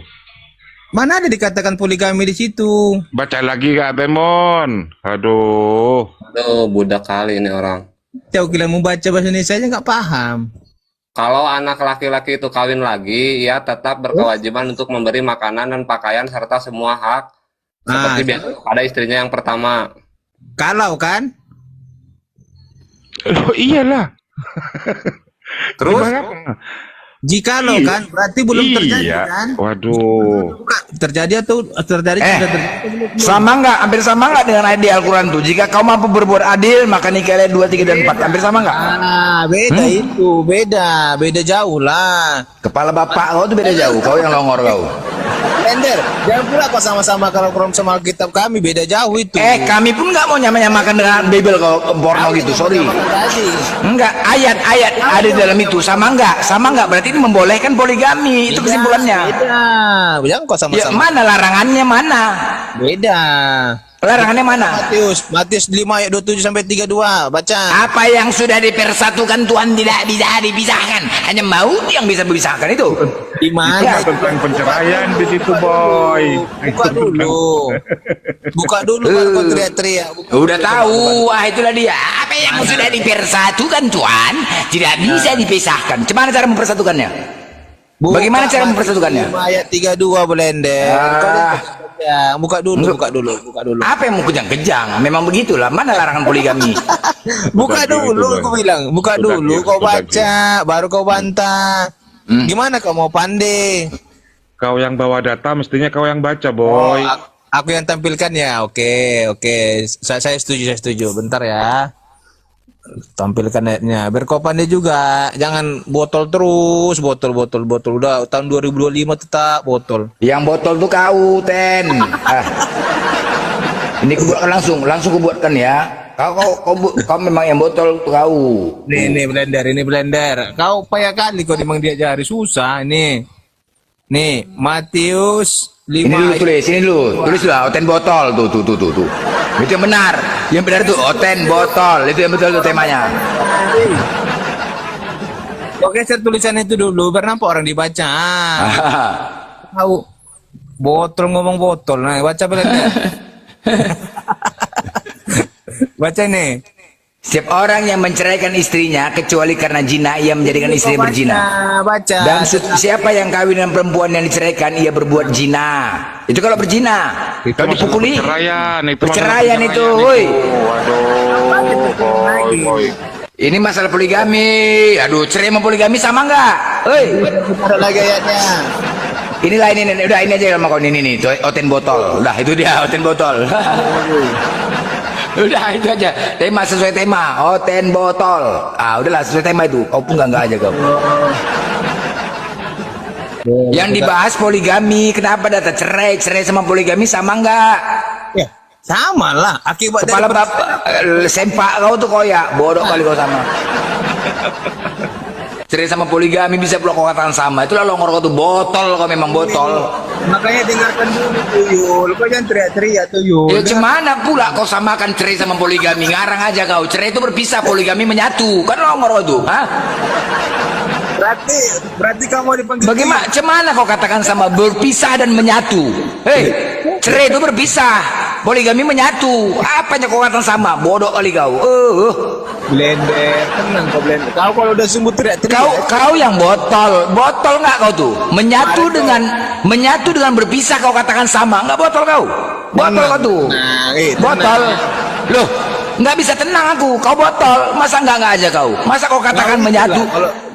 Mana ada dikatakan poligami di situ? Baca lagi Kak Temon. Aduh. Aduh, budak kali ini orang. Jauh kira mau baca bahasa Indonesia aja nggak paham. Kalau anak laki-laki itu kawin lagi, ia tetap berkewajiban untuk memberi makanan dan pakaian serta semua hak seperti biasa kepada istrinya yang pertama. Kalau kan? Loh, iyalah. Terus? Gimana? Jikalau Iya. kan? Berarti belum terjadi Iya. kan? Waduh. Bukan, terjadi atau terjadi? Eh, sudah terjadi atau belum? Sama nggak? Hampir sama nggak dengan ayat di Al-Quran tuh? Jika kau mampu berbuat adil, maka nikahilah 2, 3, dan 4. Hampir sama nggak? Beda itu, beda jauh lah. Kepala bapak kau tuh beda jauh. Kau yang longor kau. Ender, jangan pula kau sama-sama kalau Quran sama Alkitab kami beda jauh itu. Kami pun nggak mau nyamakan dengan Bible kau porno gitu. Sorry. Tadi. Enggak, ayat-ayat ada di dalam itu sama nggak? Berarti ini membolehkan poligami. Itu kesimpulannya. Beda. Jangan kau Ya, sama-sama. mana larangannya mana? Beda. Larangannya mana? Matius 5 ayat 27 sampai 32. Baca. Apa yang sudah dipersatukan Tuhan tidak bisa dipisahkan. Hanya maut yang bisa memisahkan itu. Di mana? Ya, itu? Tentang penceraian di situ boy. Buka dulu. Buka dulu baru kau teriak-teriak. Udah tahu, itulah dia. Apa yang sudah dipersatukan Tuhan tidak bisa dipisahkan. Gimana cara mempersatukannya? Bagaimana cara mempersatukannya? 5 ayat 32 Blender. Kau lihat ya, buka dulu. Apa yang mau kejang-kejang? Memang begitulah. Mana larangan poligami? Buka dulu, aku bilang. Buka Udah, dulu, Gir. kau Udah, baca, baru kau bantah. Gimana kau mau pandai? Kau yang bawa data, mestinya kau yang baca boy. Aku yang tampilkan ya. Oke. Saya setuju. Bentar ya. Tampilkan ayatnya. Biar kau pandai juga. Jangan botol terus, botol. Udah tahun 2025 tetap botol. Yang botol tuh kau, Ten. Ini kubuatkan langsung kubuatkan ya. Kau memang yang botol tuh kau. Ini blender. Kau payah kali kau memang diajari susah ini. Nih, Matius 5 Ini dulu tulis lah, oten botol tuh. Itu yang benar. Yang benar tuh oten botol. Itu yang betul tuh temanya. Kau geser tulisan itu dulu biar nampak orang dibaca. Tahu botol ngomong botol. Nah, baca blender. Baca nih. Setiap orang yang menceraikan istrinya kecuali karena zina ia menjadikan istri berzina. Baca. Dan siapa yang kawin dengan perempuan yang diceraikan ia berbuat zina. Itu kalau berzina. Kalau dipukuli. Perceraian itu, woi. Waduh, boy. Ini masalah poligami. Aduh, cerai sama poligami sama nggak? Woi. Ada lagi ayatnya. Inilah ini udah ini aja sama kau ini nih, oten botol. Udah itu dia oten botol. Udah itu aja. Tema sesuai tema, oten botol. Udahlah sesuai tema itu. Kau pun enggak aja kau. Yang dibahas poligami, kenapa data cerai sama poligami sama enggak? Ya, sama lah. Akibat Kepala bapak sempak kau tuh koyak, bodoh kali kau sama. Cerai sama poligami bisa pula kau katakan sama. Itulah longor kau tuh botol, kau memang botol. Makanya dengarkan dulu tuyul. Kau jangan teriak-teriak tuyul. Ya gimana pula kau samakan cerai sama poligami? Ngarang aja kau. Cerai itu berpisah, poligami menyatu. Kan longor kau tuh, hah? Berarti kamu dipanggil. Bagaimana? Cemana kau katakan sama berpisah dan menyatu? Hei, cerai itu berpisah, poligami menyatu. Apanya kau katakan sama? Bodoh kali kau. Blender, tenang kau blender. Kau kalau udah sungguh teriak-teriak. Kau yang botol nggak kau tuh? Menyatu dengan berpisah kau katakan sama? Nggak botol kau? Botol kau tuh. Nah, Botol. Loh, Nggak bisa tenang aku. Kau botol. Masa nggak aja kau? Masa kau katakan menyatu?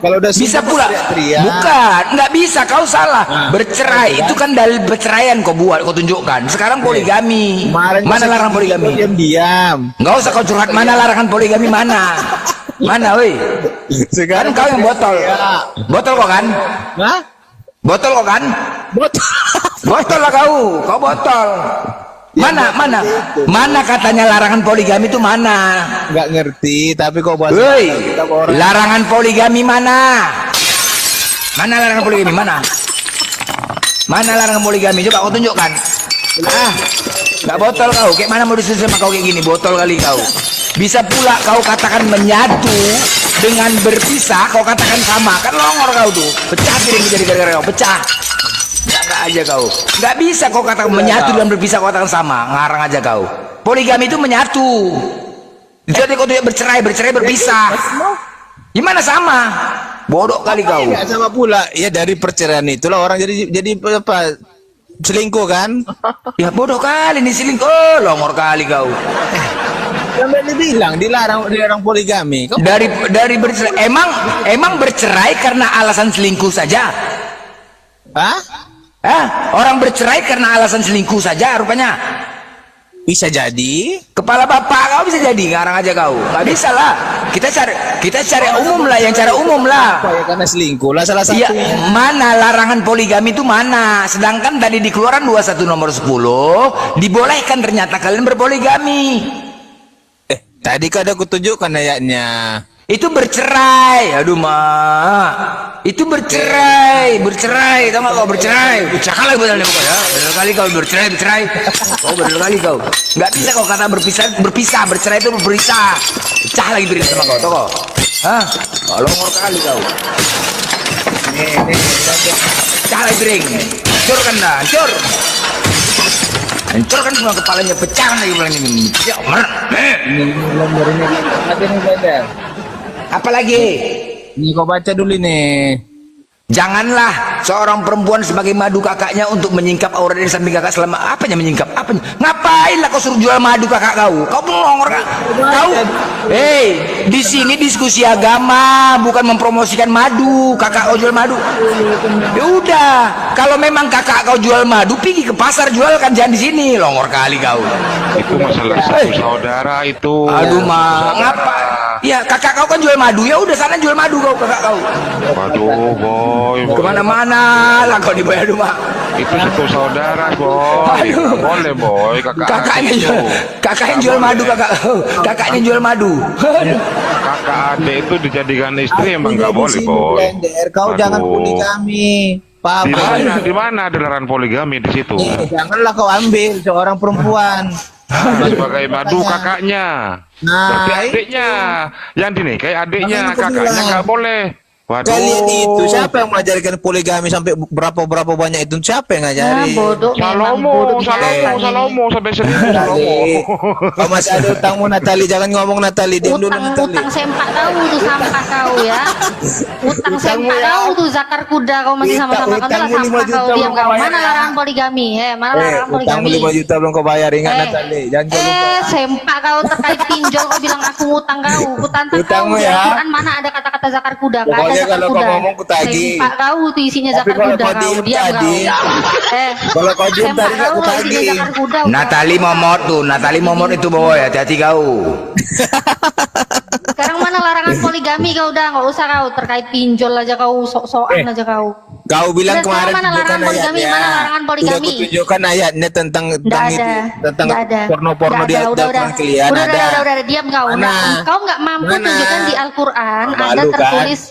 Kalau udah Bisa sumpah pula. teriak-teriak. Bukan, nggak bisa. Kau salah. Bercerai itu kan dalil perceraian kau buat, kau tunjukkan. Sekarang poligami. Kemarin Mana larangan poligami? Diam-diam. Nggak usah kau curhat. Mana larangan poligami mana? Mana, woi? Kan kau yang botol. Botol kau kan? Hah? Botol kau kan? Botol. Botol lah kau botol. Mana katanya larangan poligami itu mana? Nggak ngerti, tapi kok bahas Woi, kita ke orang. larangan poligami mana? Mana larangan poligami mana? Mana larangan poligami? Coba kau tunjukkan. Nggak botol kau. Kayak mana mau disusun sama kau kayak gini? Botol kali kau. Bisa pula kau katakan menyatu dengan berpisah. Kau katakan sama. Kan longor kau tuh. Pecah piring jadi gara-gara kau. Pecah. Nggak aja kau. Nggak bisa kau katakan menyatu dan berpisah. Kau katakan sama. Ngarang aja kau. Poligami itu menyatu. Jadi kau tuh bercerai berpisah. Gimana sama? Bodoh kali kau. Nggak sama pula. Ya dari perceraian itulah orang jadi apa? Selingkuh kan? Ya bodoh kali nih selingkuh. Oh, longor kali kau. Sampai dibilang dilarang poligami. Kau Dari bercerai. Emang bercerai karena alasan selingkuh saja? Hah? Orang bercerai karena alasan selingkuh saja rupanya. Bisa jadi. Kepala bapak kau bisa jadi, ngarang aja kau. Nggak bisa lah. Kita cari umum lah, yang cara umum lah. Apa ya, karena selingkuh lah salah Iya, satunya. mana larangan poligami itu mana? Sedangkan tadi di keluaran 21 nomor 10 dibolehkan ternyata kalian berpoligami. Tadi kan aku tunjukkan ayatnya. Itu bercerai. Aduh mak, itu bercerai. Tau gak kau bercerai? Cakal lagi betul ya. Betul kali kau bercerai. Kau betul kali kau. Nggak bisa kau kata berpisah. Bercerai itu berpisah. Pecah lagi piring sama kau. Tau kau? Hah? Kau longor kali kau. Pecah lagi piring. Hancur kan dah, hancur. Hancur kan semua kepalanya, pecah lagi bilang ini. Apalagi? Ini kau baca dulu nih. Janganlah seorang perempuan sebagai madu kakaknya untuk menyingkap aurat dari samping kakak selama apanya menyingkap? Apanya? Ngapain lah kau suruh jual madu kakak kau? Kau pelongor kak? Kau? Di sini diskusi agama, bukan mempromosikan madu. Kakak kau jual madu. Ya udah, kalau memang kakak kau jual madu, pergi ke pasar jualkan, jangan di sini. Longor kali kau. Itu masalah satu saudara itu. Aduh mah, ngapa? Ya kakak kau kan jual madu, ya udah sana jual madu kau kakak kau. Waduh, boy. Kemana-mana lah kau dibayar rumah. Itu satu saudara, boy. Nggak boleh, boy. Kakaknya jual madu kakaknya jual madu. Kakak adik itu dijadikan istri emang nggak boleh, boy. Kau jangan Aduh. poligami. Paham? Di mana ada larangan poligami di situ? Janganlah kau ambil seorang perempuan. Sebagai madu kakaknya. Nah, Berarti adiknya yang dinikahi adiknya, Makanya aku kakaknya bilang. nggak boleh. Waduh. kalian itu siapa yang mengajarkan poligami sampai berapa banyak itu? Siapa yang ngajari? bodoh memang bodoh. Salomo sampai 1000 Salomo. Kau masih ada utangmu Natali, jangan ngomong Natali. Diam dulu Natali. Utang sempak kau tuh sampah kau ya. Utang sempak kau tuh zakar kuda kau masih sama-sama kau tuh lah Utangmu 5 sampah juta kau diam belum kau. kau bayar, Mana ya? larangan poligami? Mana larangan Utangmu poligami? 5 juta belum kau bayar, ingat Natali. Jangan lupa. Sempak kau terkait pinjol kau bilang aku ngutang kau. Kutantang kau Utangmu di ya. Al-Quran mana ada kata-kata zakar kuda? Nggak ada Pokoknya zakar kalau kau kuda. ngomong ku tagih. Sempak kau tuh isinya Tapi zakar kalau kuda kau kau. diem Diam tadi, kau. kalau kau diem Sempak tadi aku kau isinya tagih. zakar kuda. Natali momot itu boy, hati-hati kau. Sekarang mana larangan poligami kau udah nggak usah kau terkait pinjol aja kau sok-sokan aja kau. Kau bilang Udah, kemarin sekarang mana tunjukkan larangan poligami? ayatnya. Mana larangan poligami? Udah aku tunjukkan ayatnya tentang Nggak itu, ada, tentang nggak ada. porno-porno di Nggak ada, Al-Quran kalian udah, ada. udah, diam kau. Mana? Kau nggak mampu Mana? tunjukkan di Al-Quran ada Malu, kan? tertulis.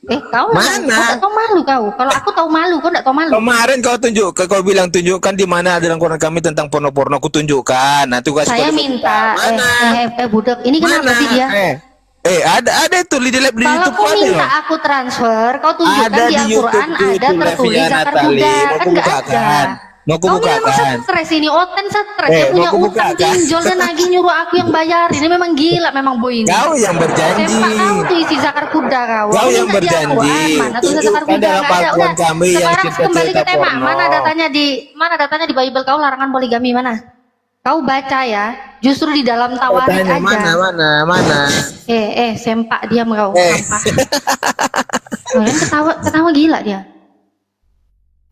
Kau Mana? Kau nggak tahu malu kau. Kalau aku tahu malu, kau nggak tahu malu. Kemarin kau bilang tunjukkan di mana ada dalam Quran kami tentang porno-porno, aku tunjukkan. Nah, tugas Saya kau minta. Mana? Budak, ini kenapa Mana? sih dia? Ada itu di Kalau YouTube kau ada. minta aku transfer, kau tunjukkan Ada di di Al-Quran YouTube ada itu, tertulis Levia zakar Natali. kuda, Mau kan ku nggak bukakan. ada. Mau ku Kau ini memang bukakan. stres ini, Oten stres. Dia punya mau ku utang bukakan. pinjol dan lagi nyuruh aku yang bayar. Ini memang gila, memang boy ini. Kau yang berjanji. Sempak kau tuh isi zakar kuda kau. Kau Kau yang minta di berjanji. Al-Quran, mana tuh zakar Tunjukkan kuda dalam nggak ada. Al-Quran Udah, kami yang sekarang cerita-cerita kembali ke tema. porno. Mana datanya di larangan poligami mana? Kau baca ya, justru di dalam Tawarid Tanya, aja. mana? Sempak diam kau, Eh. sampah. Kalian ketawa gila dia.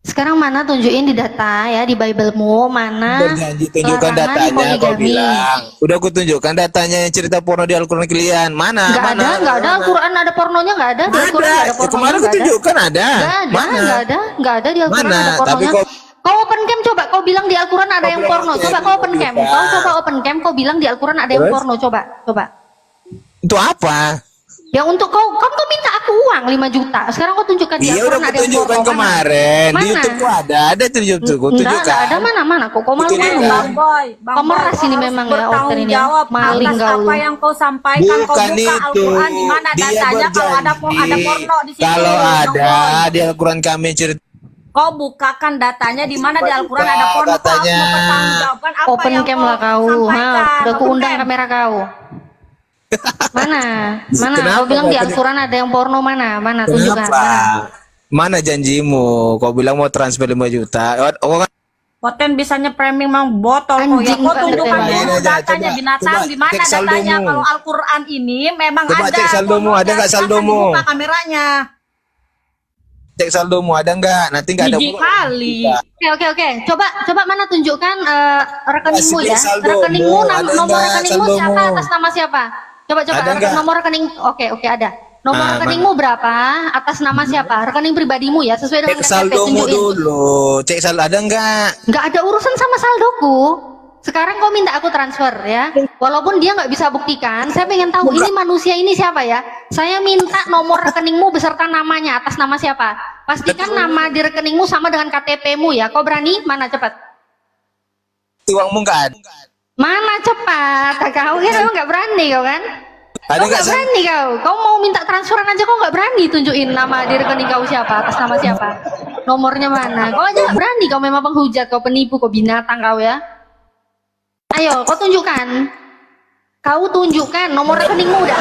Sekarang mana tunjukin di data ya, di Biblemu mana Berjanji tunjukkan larangan datanya, kau poligami. bilang. Udah aku tunjukkan datanya yang cerita porno di Al-Quran kalian. Mana? Nggak ada Al-Quran ada pornonya, nggak ada di Al-Quran nggak ada Ya, pornonya. kemarin aku nggak ada. tunjukkan ada. Nggak ada di Al-Quran Mana? ada Tapi pornonya. Kau open cam coba, kau bilang di Al-Quran ada yang porno. Coba kau open cam, kau coba open cam, kau bilang di Al-Quran ada yang porno. Coba. Itu apa? Ya untuk kau minta aku uang 5 juta. Sekarang kau tunjukkan di Iya udah Al-Quran aku ada yang tunjukkan porno. kemarin. Di Mana? YouTube ku ada di YouTube ku Nggak tunjukkan. ada mana kok kau malu-malu. Tunjukkan. Kau meras ini memang ya order ini. Maling kau lu. apa yang kau sampaikan. Kau Bukan buka itu. Al-Quran di mana Dia datanya kalau ada berjanji. porno di situ. Kalau Bang ada Boy. di Al-Quran kami cerita. Kau bukakan datanya di mana di Al-Quran Buka ada porno. Kau harus katanya. mempertanggungjawabkan apa Open yang cam kau lah kau. sampaikan. Udah ku Open undang cam. kamera kau. Mana? Kenapa Kau bilang di nggak Al-Quran ada yang porno mana? Tunjukkan. Kenapa? Mana? Mana janjimu? Kau bilang mau transfer 5 juta. Oh, kan? Poten bisanya framing mang botol kau ya. Anjing Kau banget tunjukkan emang. dulu Coba, datanya binatang coba di mana cek datanya. saldomu. Kalau Al-Quran ini memang Coba ada. cek saldomu, ada nggak Silahkan saldomu? dibuka kameranya. Cek saldomu ada nggak? Nanti nggak ada. Gigi kali. Oke. Coba mana tunjukkan rekeningmu Kasih ya. saldomu, Rekeningmu ada nomor nggak rekeningmu saldomu? siapa atas nama siapa? Coba Ada nggak? nomor rekening. Oke ada. Nomor Ah, rekeningmu berapa? Atas nama siapa? Rekening pribadimu ya, sesuai dengan Cek KTP saldomu tunjukin. dulu. Cek saldo ada nggak? Nggak ada urusan sama saldoku. Sekarang kau minta aku transfer ya. Walaupun dia nggak bisa buktikan, saya pengen tahu ini manusia ini siapa ya. Saya minta nomor rekeningmu beserta namanya, atas nama siapa. Pastikan nama di rekeningmu sama dengan KTP-mu ya. Kau berani? Mana cepat? Uangmu nggak ada. Mana cepat? Kau kan emang nggak berani kau kan? Ada Kau nggak? nggak berani kau. Kau mau minta transferan aja kau nggak berani tunjukin nama di rekening kau siapa, atas nama siapa, nomornya mana. Kau aja nggak berani. Kau memang penghujat, kau penipu, kau binatang kau ya. Ayo, kau tunjukkan. Kau tunjukkan nomor rekeningmu udah.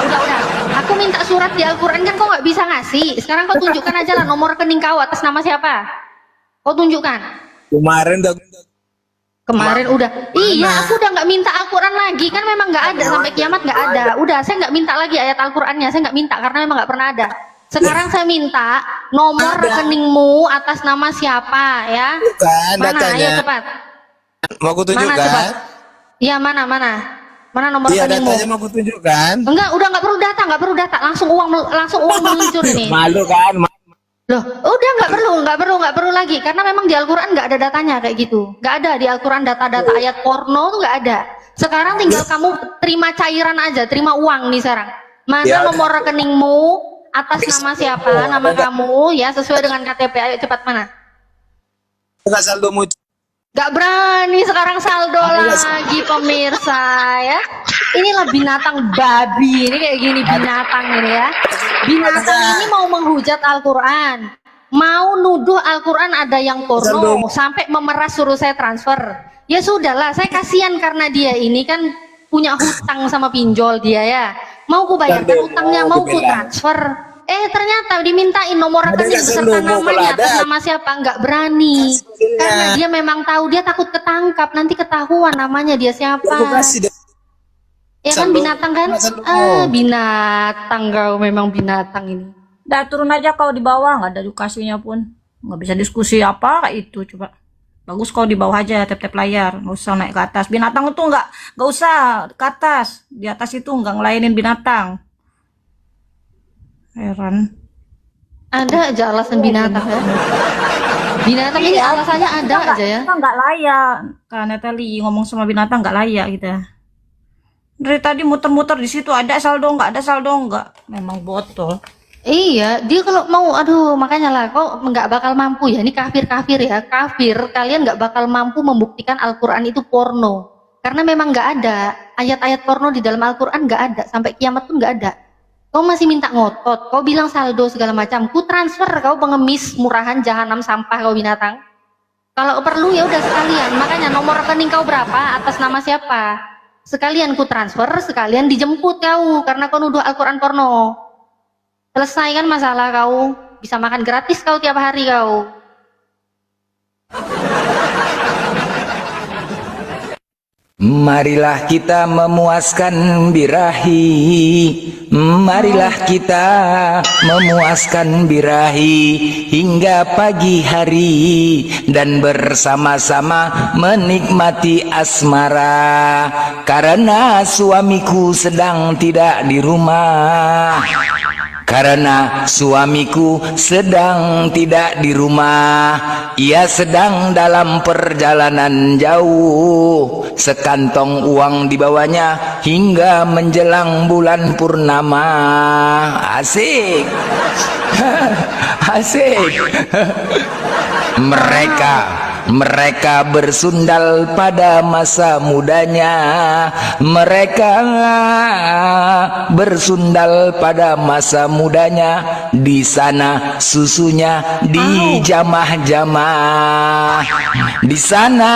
Aku minta surat di Al-Quran kan kau nggak bisa ngasih. Sekarang kau tunjukkan aja lah nomor rekening kau atas nama siapa. Kau tunjukkan. Kemarin udah. Kemarin udah. Iya, aku udah nggak minta Al-Quran lagi. Kan memang nggak ada sampai kiamat nggak ada. Udah, saya nggak minta lagi ayat Al-Qurannya. Saya nggak minta karena memang nggak pernah ada. Sekarang saya minta nomor rekeningmu atas nama siapa ya? Bukan Mana? datanya. Ayo cepat. Mau aku Mana tunjukkan? cepat? Iya mana? Mana nomor Iya rekeningmu? datanya mau aku tunjukkan. Enggak, udah nggak perlu data. Langsung uang meluncur ini. Malu kan? Loh, udah nggak perlu lagi karena memang di Al-Quran nggak ada datanya kayak gitu. Nggak ada di Al-Quran data-data ayat porno tuh nggak ada. Sekarang tinggal kamu terima cairan aja, terima uang nih sekarang. Mana Ya, nomor rekeningmu atas nama siapa, nama kamu ya sesuai dengan KTP. Ayo cepat mana? Enggak saldomu. Gak berani sekarang saldo lagi pemirsa ya. Inilah binatang babi ini kayak gini binatang ini ya. Binatang ini mau menghujat Al-Quran, mau nuduh Al-Quran ada yang porno, sampai memeras suruh saya transfer. Ya sudahlah, saya kasihan karena dia ini kan punya hutang sama pinjol dia ya. Mau ku bayarkan hutangnya, mau ku transfer. Ternyata dimintain nomor rekening beserta namanya atas nama siapa, nggak berani. Karena dia memang tahu, dia takut ketangkap, nanti ketahuan namanya dia siapa. Ya kan binatang kan? Binatang kau, memang binatang ini. Udah turun aja kau di bawah, nggak ada edukasinya pun. Nggak bisa diskusi apa kayak itu, coba. Bagus kau di bawah aja, tap-tap layar, nggak usah naik ke atas. Binatang itu nggak usah ke atas. Di atas itu nggak ngelainin binatang. Heran. Ada aja alasan binatang ya. Binatang ini alasannya ada aja ya. Kita nggak layak. Kak Natalie ngomong sama binatang nggak layak gitu. Dari tadi muter-muter di situ, ada saldo nggak, ada saldo nggak. Memang botol. Iya, dia kalau mau, aduh, makanya lah, kok nggak bakal mampu ya. Ini kafir ya, kafir. Kalian nggak bakal mampu membuktikan Al-Quran itu porno, karena memang nggak ada ayat-ayat porno di dalam Al-Quran, nggak ada. Sampai kiamat pun nggak ada. Kau masih minta ngotot, kau bilang saldo segala macam. Ku transfer, kau pengemis murahan jahanam sampah kau binatang. Kalau perlu ya udah sekalian. Makanya nomor rekening kau berapa, atas nama siapa? Sekalian ku transfer, sekalian dijemput kau karena kau nuduh Al-Quran porno. Selesai kan masalah kau, bisa makan gratis kau tiap hari kau. Marilah kita memuaskan birahi, marilah kita memuaskan birahi hingga pagi hari dan bersama-sama menikmati asmara. Karena suamiku sedang tidak di rumah, karena suamiku sedang tidak di rumah, ia sedang dalam perjalanan jauh. Sekantong uang dibawanya hingga menjelang bulan purnama. Asik. Asik. Mereka bersundal pada masa mudanya. Mereka bersundal pada masa mudanya. Di sana susunya dijamah-jamah. Di sana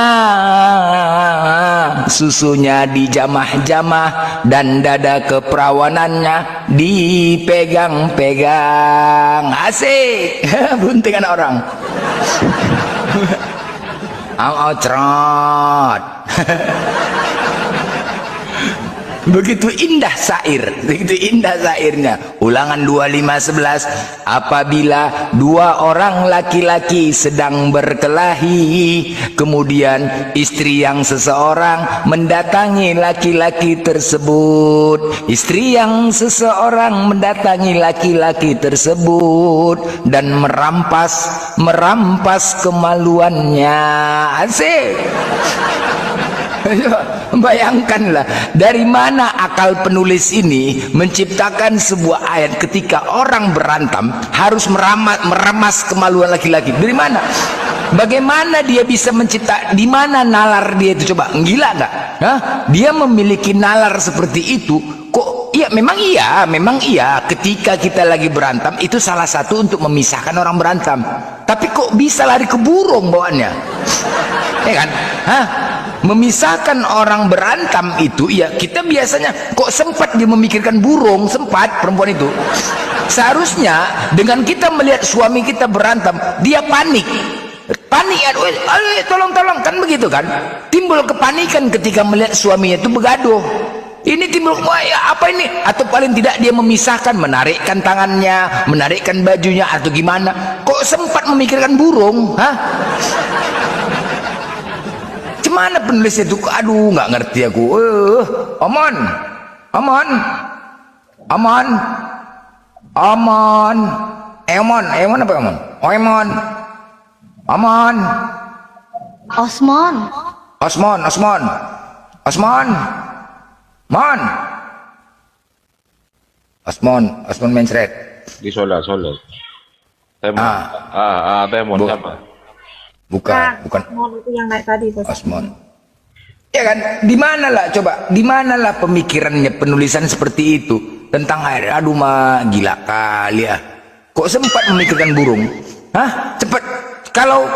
susunya dijamah-jamah dan dada keperawanannya dipegang-pegang. Asik. Buntingan orang. Cerot. Begitu indah syair, begitu indah syairnya. Ulangan 25:11. Apabila dua orang laki-laki sedang berkelahi, kemudian istri yang seseorang mendatangi laki-laki tersebut. Istri yang seseorang mendatangi laki-laki tersebut dan merampas kemaluannya. Asik. Bayangkanlah dari mana akal penulis ini menciptakan sebuah ayat ketika orang berantem harus meremas kemaluan laki-laki. Dari mana? Bagaimana dia bisa mencipta? Di mana nalar dia itu? Coba, gila nggak? Hah? Dia memiliki nalar seperti itu. Kok? Iya, memang iya. Ketika kita lagi berantem itu salah satu untuk memisahkan orang berantem. Tapi kok bisa lari ke burung bawaannya? Ya kan? Hah? Memisahkan orang berantem itu, ya kita biasanya kok sempat dia memikirkan burung, sempat perempuan itu. Seharusnya dengan kita melihat suami kita berantem, dia panik, aduh, tolong, kan begitu kan? Timbul kepanikan ketika melihat suaminya itu begaduh. Ini timbul, wah ya apa ini? Atau paling tidak dia memisahkan, menarikkan tangannya, menarikkan bajunya atau gimana? Kok sempat memikirkan burung? Hah? Mana penulis itu? Aduh, nggak ngerti aku. Aman. Emon apa Emon? Oh, Emon. Aman. Osmon. Osmon mencret. Di Solo. Temon. Temon siapa? Bukan. Itu yang naik tadi, Bos. Osmon. Ya kan? Di manalah coba? Di manalah pemikirannya penulisan seperti itu tentang air? Aduh mah gila kali ya. Kok sempat memikirkan burung? Hah? Cepat.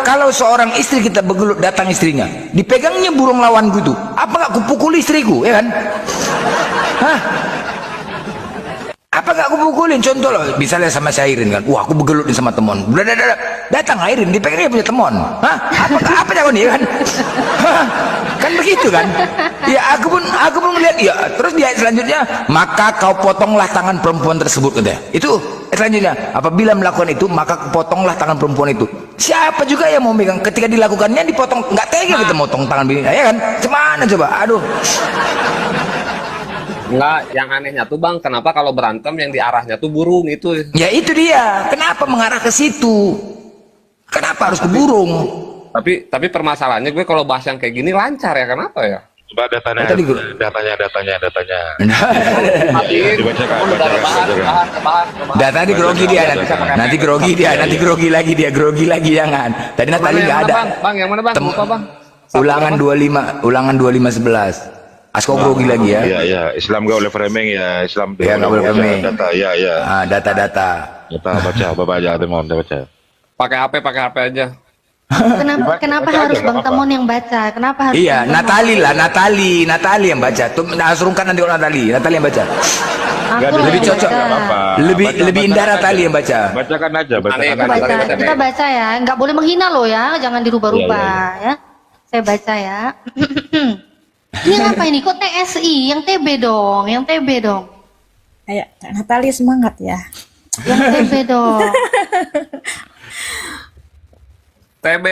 Kalau seorang istri kita begelut datang istrinya, dipegangnya burung lawanku itu, apa nggak kupukul istriku, ya kan? Hah? Apa gak aku pukulin? Contoh loh, misalnya sama si Airin kan, wah aku begelutin sama temen, datang Airin, dipegangnya punya temen. Hah? Apa jago nih kan? Kan begitu kan? Ya aku pun melihat, ya terus dia selanjutnya, maka kau potonglah tangan perempuan tersebut katanya. Itu selanjutnya, apabila melakukan itu, maka potonglah tangan perempuan itu. Siapa juga yang mau megang? Ketika dilakukannya dipotong, nggak tega kita motong tangan bini, ya kan? Cuman coba, aduh. Enggak, yang anehnya tuh Bang, kenapa kalau berantem yang diarahnya tuh burung itu? Ya itu dia, kenapa mengarah ke situ? Kenapa harus ke burung? Tapi permasalahannya gue kalau bahas yang kayak gini lancar ya, kenapa ya? Coba datanya. Dibacakan. Data tadi grogi dia, nanti grogi lagi dia, jangan. Tadi Natali nggak ada. Bang, yang mana Bang? Lupa Bang. Ulangan 25:11. Asko grogi lagi ya. Iya, Islam gak boleh framing ya, Islam ya, gak boleh framing. Data, ya. Data. Baca aja, Temon, baca. Pakai HP aja. Kenapa harus Bang Temon yang baca? Kenapa harus? Iya, Natali yang baca. Tuh, surungkan nanti orang Natali yang baca. Lebih cocok, lebih indah Natali yang baca. Bacakan aja, Kita baca ya, nggak boleh menghina loh ya, jangan dirubah-rubah ya. Saya baca ya. Ini apa ini? Kok TSI? Yang TB dong, yang TB dong. Ayo, Kak Natali semangat ya. Yang TB dong. TB.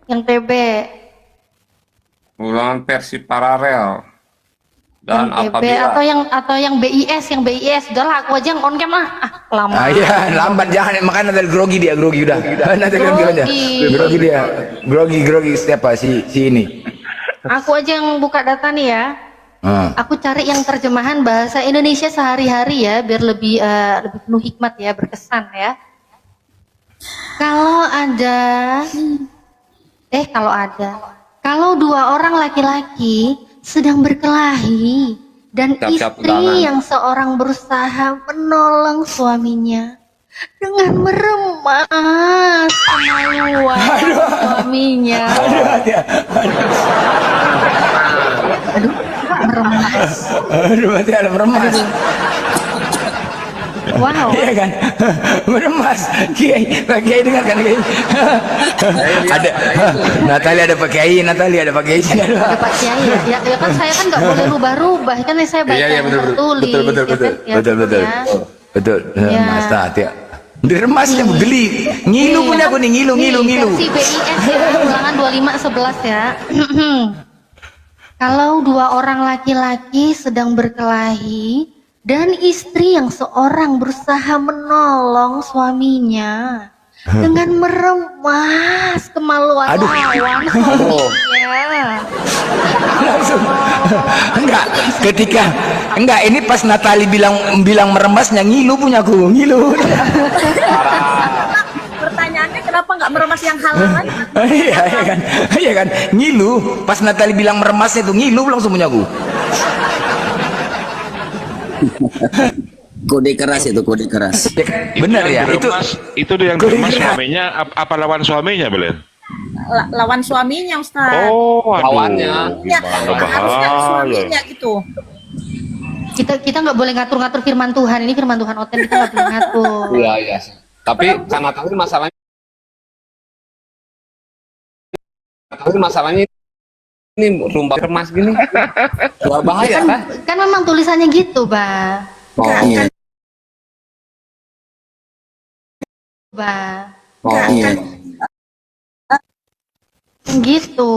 Yang TB. Ulangan versi paralel. Dan Yang TB apabila atau yang BIS, yang BIS. Udahlah, aku aja yang on cam lah. Ah, lama. Iya, lambat jangan makanya nanti grogi dia, grogi udah. Nanti grogi aja. Grogi dia. Grogi siapa si ini. Aku aja yang buka data nih ya. Aku cari yang terjemahan bahasa Indonesia sehari-hari ya, biar lebih penuh hikmat ya, berkesan ya. Kalau dua orang laki-laki sedang berkelahi dan Siap-siap istri pegangan. yang seorang berusaha menolong suaminya dengan meremas kemaluan suaminya. Aduh, meremas. Aduh, berarti ada meremas. Wow. Iya kan? Meremas. Kiai dengar kan Kiai? Ada Natali ada Pak Kiai, Natali ada Pak Kiai. Ada Pak Kiai ya, ya kan saya kan nggak boleh rubah-rubah kan saya baca yang tertulis. Betul. Ya. Mas Tat ya. Diremasnya geli. Ngilu punya aku nih, ngilu. Versi BIS ya, ulangan 2511 ya. Kalau dua orang laki-laki sedang berkelahi dan istri yang seorang berusaha menolong suaminya dengan meremas kemaluan lawan suaminya. Langsung. Enggak ini pas Natali bilang meremasnya ngilu punya aku, ngilu. Pertanyaannya kenapa nggak meremas yang halal aja? Iya kan, ngilu. Pas Natali bilang meremasnya itu ngilu langsung punya aku. Kode keras itu, kode keras. Benar ya, itu dia yang diremas suaminya apa lawan suaminya, Belen? Lawan suaminya, Ustaz. Oh, aduh. Lawannya. Ya, Gimana harusnya bahaya. suaminya gitu. Kita nggak boleh ngatur-ngatur firman Tuhan. Ini firman Tuhan oten, kita nggak boleh ngatur. Iya. Tapi karena tadi masalahnya ini rumah remas gini. Luar bahaya kan? Kan memang tulisannya gitu, Ba. Iya. Iya. Gitu.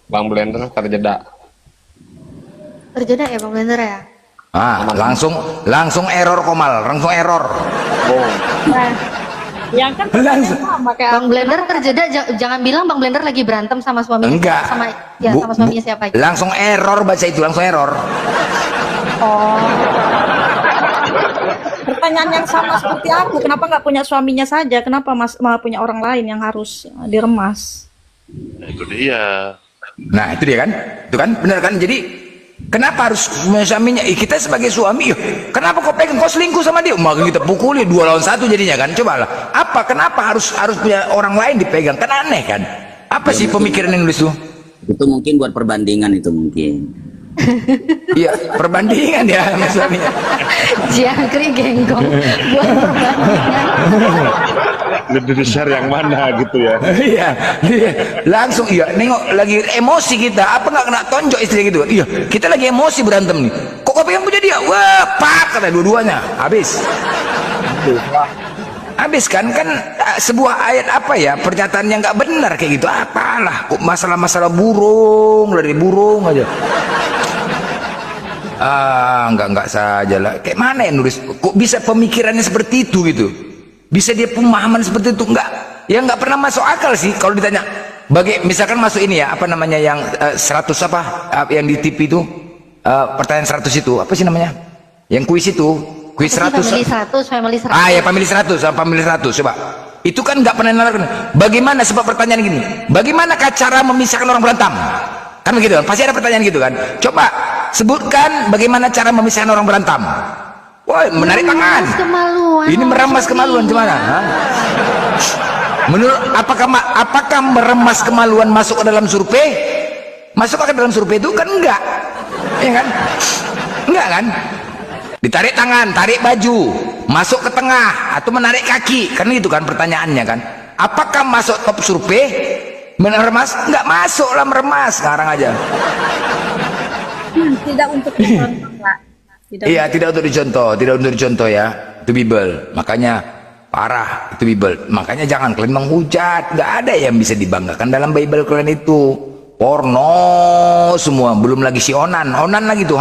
Bang Blender terjeda. Terjeda ya Bang Blender ya? Langsung error Komal, langsung error. Yang kan Langsung. sama kayak Bang Blender terjeda, jangan bilang Bang Blender lagi berantem sama suaminya. Enggak. Sama suaminya siapa aja. Langsung error baca itu, langsung error. pertanyaan yang sama seperti aku. Kenapa nggak punya suaminya saja? Kenapa malah punya orang lain yang harus diremas? Nah, itu dia. Nah itu dia kan, itu kan benar kan. Jadi kenapa harus suaminya? Kita sebagai suami, kenapa kau pegang, kau selingkuh sama dia? Maka kita pukuli 2 lawan 1 jadinya kan. Cobalah, kenapa harus punya orang lain dipegang? Kan aneh kan? Apa sih pemikiran yang nulis tuh? Itu mungkin buat perbandingan itu mungkin. Iya, perbandingan ya sama suaminya. Jangkrik genggong buat perbandingan. Lebih besar yang mana gitu ya? Iya, langsung nengok lagi emosi kita, apa nggak kena tonjok istri gitu? Iya, kita lagi emosi berantem nih. Kok kau pengen punya dia? Wah, pak kata dua-duanya, habis kan sebuah ayat apa ya, pernyataan yang nggak benar kayak gitu. Apalah, kok masalah-masalah burung dari burung aja. Enggak saja lah. Kayak mana yang nulis? Kok bisa pemikirannya seperti itu gitu? Bisa dia pemahaman seperti itu? Enggak pernah masuk akal sih kalau ditanya. Misalkan masuk ini ya, apa namanya yang 100 apa yang di TV itu, pertanyaan 100 itu apa sih namanya? Yang kuis itu, kuis 100. Family 100. Ya family 100, family 100 coba. Itu kan nggak pernah nelakukan. Bagaimana sebab pertanyaan gini? Bagaimana cara memisahkan orang berantem? Kan begitu kan? Pasti ada pertanyaan gitu kan? Coba sebutkan bagaimana cara memisahkan orang berantem. Wah, menarik tangan. Ini meremas kemaluan gimana? Menurut apakah meremas kemaluan masuk ke dalam survei? Masuk ke dalam survei itu kan enggak. Ya kan? Enggak kan? Ditarik tangan, tarik baju, masuk ke tengah atau menarik kaki. Kan itu kan pertanyaannya kan. Apakah masuk top survei? Meremas nggak masuk lah, meremas sekarang aja. Tidak untuk dicontoh, Pak. Iya, tidak untuk dicontoh ya. Itu Bible. Makanya parah, itu Bible. Makanya jangan kalian menghujat. Nggak ada yang bisa dibanggakan dalam Bible kalian itu. Porno semua, belum lagi si Onan lagi tuh,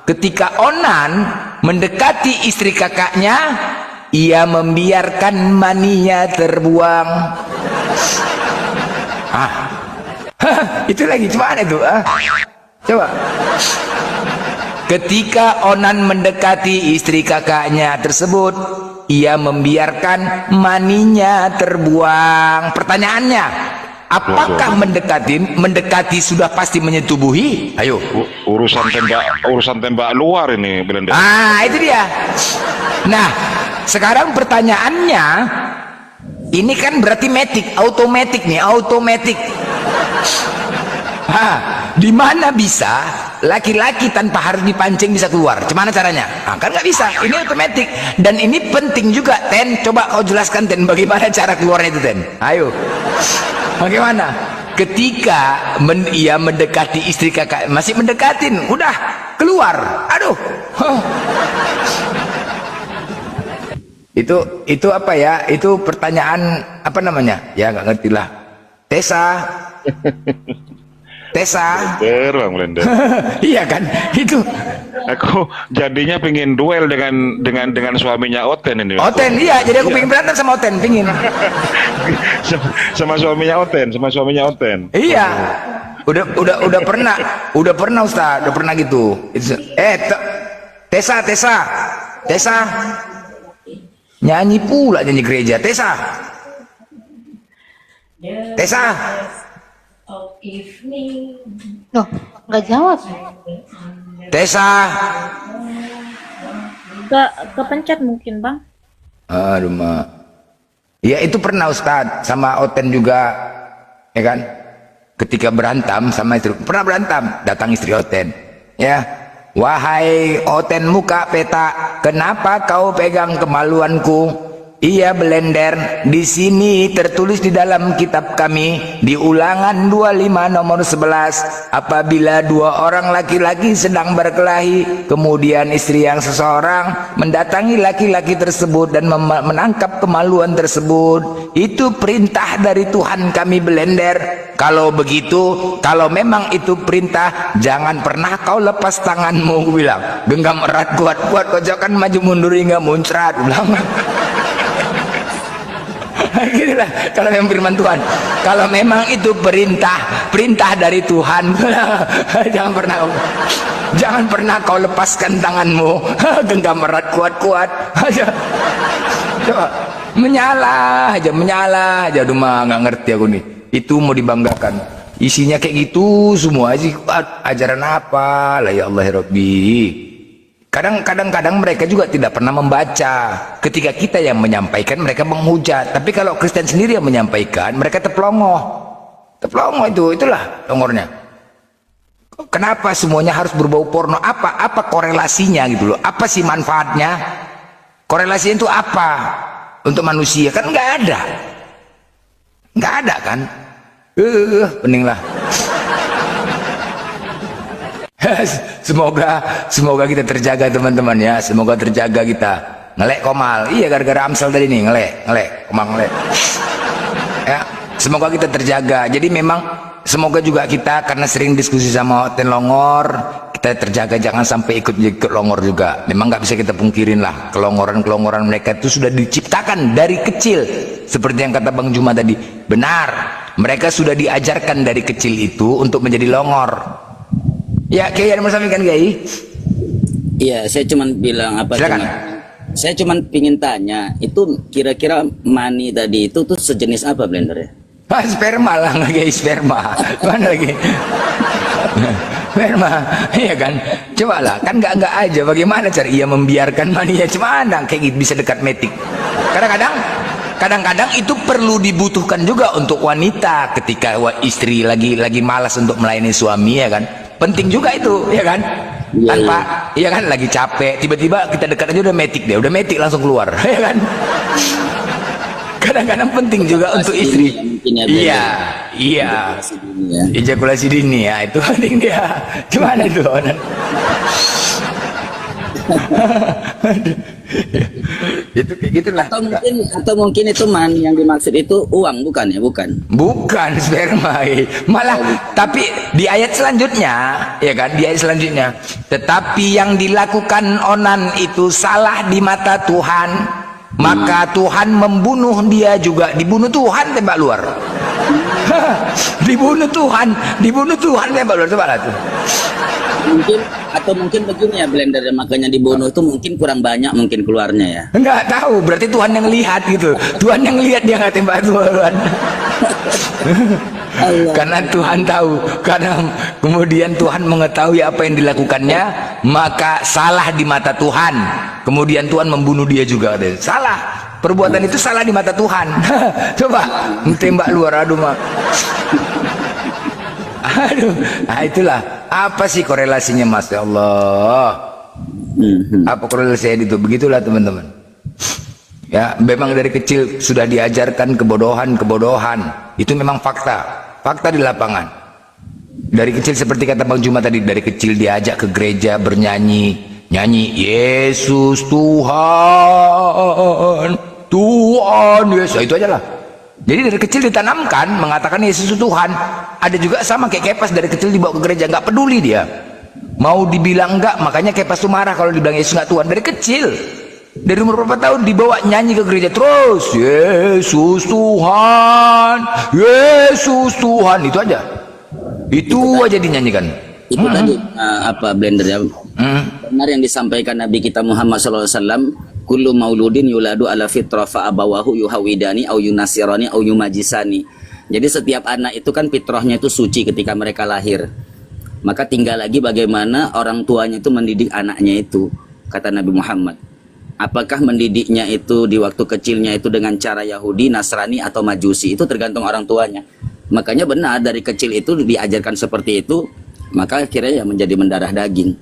Ketika Onan mendekati istri kakaknya, ia membiarkan maninya terbuang. Itu lagi gimana itu? Coba. Ketika Onan mendekati istri kakaknya tersebut, ia membiarkan maninya terbuang. Pertanyaannya, apakah mendekati sudah pasti menyetubuhi? Ayo. Urusan tembak luar ini, Belanda. Itu dia. Nah, sekarang pertanyaannya, ini kan berarti automatic. Di mana bisa laki-laki tanpa harus dipancing bisa keluar? Gimana caranya? Kan nggak bisa. Ini otomatis. Dan ini penting juga, Ten. Coba kau jelaskan, Ten, bagaimana cara keluarnya itu, Ten? Ayo. Bagaimana? Ketika ia mendekati istri kakak, masih mendekatin, udah keluar. Aduh. Itu apa ya? Itu pertanyaan apa namanya? Ya nggak ngerti lah. Tessa. Belanda. Iya kan? Itu Aku jadinya pengen duel dengan suaminya Oten ini. Oten, iya. Jadi aku pengen berantem sama Oten, pengen. sama suaminya Oten. Iya. Udah pernah Ustaz, udah pernah gitu. Tessa. Nyanyi gereja. Tessa. Loh, nggak jawab. Tessa. Kepencet mungkin, Bang. Aduh, Mak. Ya itu pernah Ustadz sama Oten juga, ya kan? Ketika berantem sama istri, pernah berantem, datang istri Oten, ya. Wahai Oten muka peta, kenapa kau pegang kemaluanku? Iya Blender, di sini tertulis di dalam kitab kami di Ulangan 25 nomor 11, apabila dua orang laki-laki sedang berkelahi, kemudian istri yang seseorang mendatangi laki-laki tersebut dan menangkap kemaluan tersebut, itu perintah dari Tuhan kami Blender. Kalau begitu, kalau memang itu perintah, jangan pernah kau lepas tanganmu, gue bilang. Genggam erat kuat-kuat, kau jangan maju mundur hingga muncrat, gue bilang. Gitulah kalau memang firman Tuhan, kalau memang itu perintah dari Tuhan, jangan pernah kau lepaskan tanganmu, genggam erat kuat-kuat aja. Coba menyala aja, aduh mah nggak ngerti aku nih. Itu mau dibanggakan, isinya kayak gitu semua sih. Ajaran apa lah ya Allah ya Rabbi. Kadang-kadang mereka juga tidak pernah membaca. Ketika kita yang menyampaikan, mereka menghujat. Tapi kalau Kristen sendiri yang menyampaikan, mereka terpelongo itulah longornya. Kenapa semuanya harus berbau porno? Apa korelasinya gitu loh? Apa sih manfaatnya? Korelasinya itu apa untuk manusia? Kan nggak ada kan? Peninglah. Semoga kita terjaga teman-teman ya, semoga terjaga kita. Ngelek Komal, iya gara-gara Amsal tadi nih, ngelek ya, semoga kita terjaga. Jadi memang semoga juga kita, karena sering diskusi sama Oten Longor, kita terjaga jangan sampai ikut longor juga. Memang nggak bisa kita pungkirin lah, kelongoran mereka itu sudah diciptakan dari kecil. Seperti yang kata Bang Juma tadi, benar, mereka sudah diajarkan dari kecil itu untuk menjadi longor. Ya, Kiai ada mau sampaikan, Kiai? Iya, saya cuma bilang apa? Saya cuma pingin tanya, itu kira-kira mani tadi itu tuh sejenis apa Blender ya? Sperma lah, Kiai, sperma. Mana lagi? Sperma, iya kan? Coba lah, kan nggak aja. Bagaimana cara ia membiarkan maninya? Cemana kayak gitu bisa dekat metik? Kadang-kadang itu perlu dibutuhkan juga untuk wanita ketika istri lagi malas untuk melayani suami, ya kan? Penting juga itu, ya kan? Iya kan, lagi capek, tiba-tiba kita dekat aja udah metik langsung keluar, ya kan? kadang-kadang penting juga untuk istri. Mungkin ya, Iya, iya. Ejakulasi dini ya, itu penting dia. Gimana itu, Onan? Itu kayak gitulah. Atau mungkin itu mani yang dimaksud itu uang, bukan ya? Bukan sperma. Malah tapi di ayat selanjutnya, ya kan? Di ayat selanjutnya, tetapi yang dilakukan Onan itu salah di mata Tuhan, maka Tuhan membunuh dia juga. Dibunuh Tuhan, tembak luar. dibunuh Tuhan tembak luar. Coba lah tuh. Mungkin begini ya, Blender, makanya dibunuh itu mungkin kurang banyak mungkin keluarnya ya. Enggak tahu, berarti Tuhan yang lihat gitu. Tuhan yang lihat, dia nggak tembak Tuhan. Karena Tuhan tahu, karena kemudian Tuhan mengetahui apa yang dilakukannya, maka salah di mata Tuhan. Kemudian Tuhan membunuh dia juga. Salah, perbuatan itu salah di mata Tuhan. Coba tembak luar, aduh mah. Aduh, nah itulah. Apa sih korelasinya, Mas? Ya Allah. Apa korelasinya itu? Begitulah teman-teman. Ya, memang dari kecil sudah diajarkan kebodohan. Itu memang fakta di lapangan. Dari kecil seperti kata Bang Juma tadi, dari kecil diajak ke gereja bernyanyi, Yesus Tuhan, Yesus, itu aja lah. Jadi dari kecil ditanamkan mengatakan Yesus itu Tuhan. Ada juga sama kayak Kepas, dari kecil dibawa ke gereja, nggak peduli dia. Mau dibilang enggak, makanya Kepas tuh marah kalau dibilang Yesus nggak Tuhan. Dari kecil, dari umur berapa tahun dibawa nyanyi ke gereja terus, Yesus Tuhan, itu aja. Itu aja dinyanyikan. Itu tadi apa, Blender ya? Benar yang disampaikan Nabi kita Muhammad SAW. Kullu mauludin yuladu ala fitrah fa abawahu yuhawidani au yunasirani au yumajisani. Jadi setiap anak itu kan fitrahnya itu suci ketika mereka lahir. Maka tinggal lagi bagaimana orang tuanya itu mendidik anaknya itu, kata Nabi Muhammad. Apakah mendidiknya itu di waktu kecilnya itu dengan cara Yahudi, Nasrani atau Majusi, itu tergantung orang tuanya. Makanya benar dari kecil itu diajarkan seperti itu, maka akhirnya ya menjadi mendarah daging.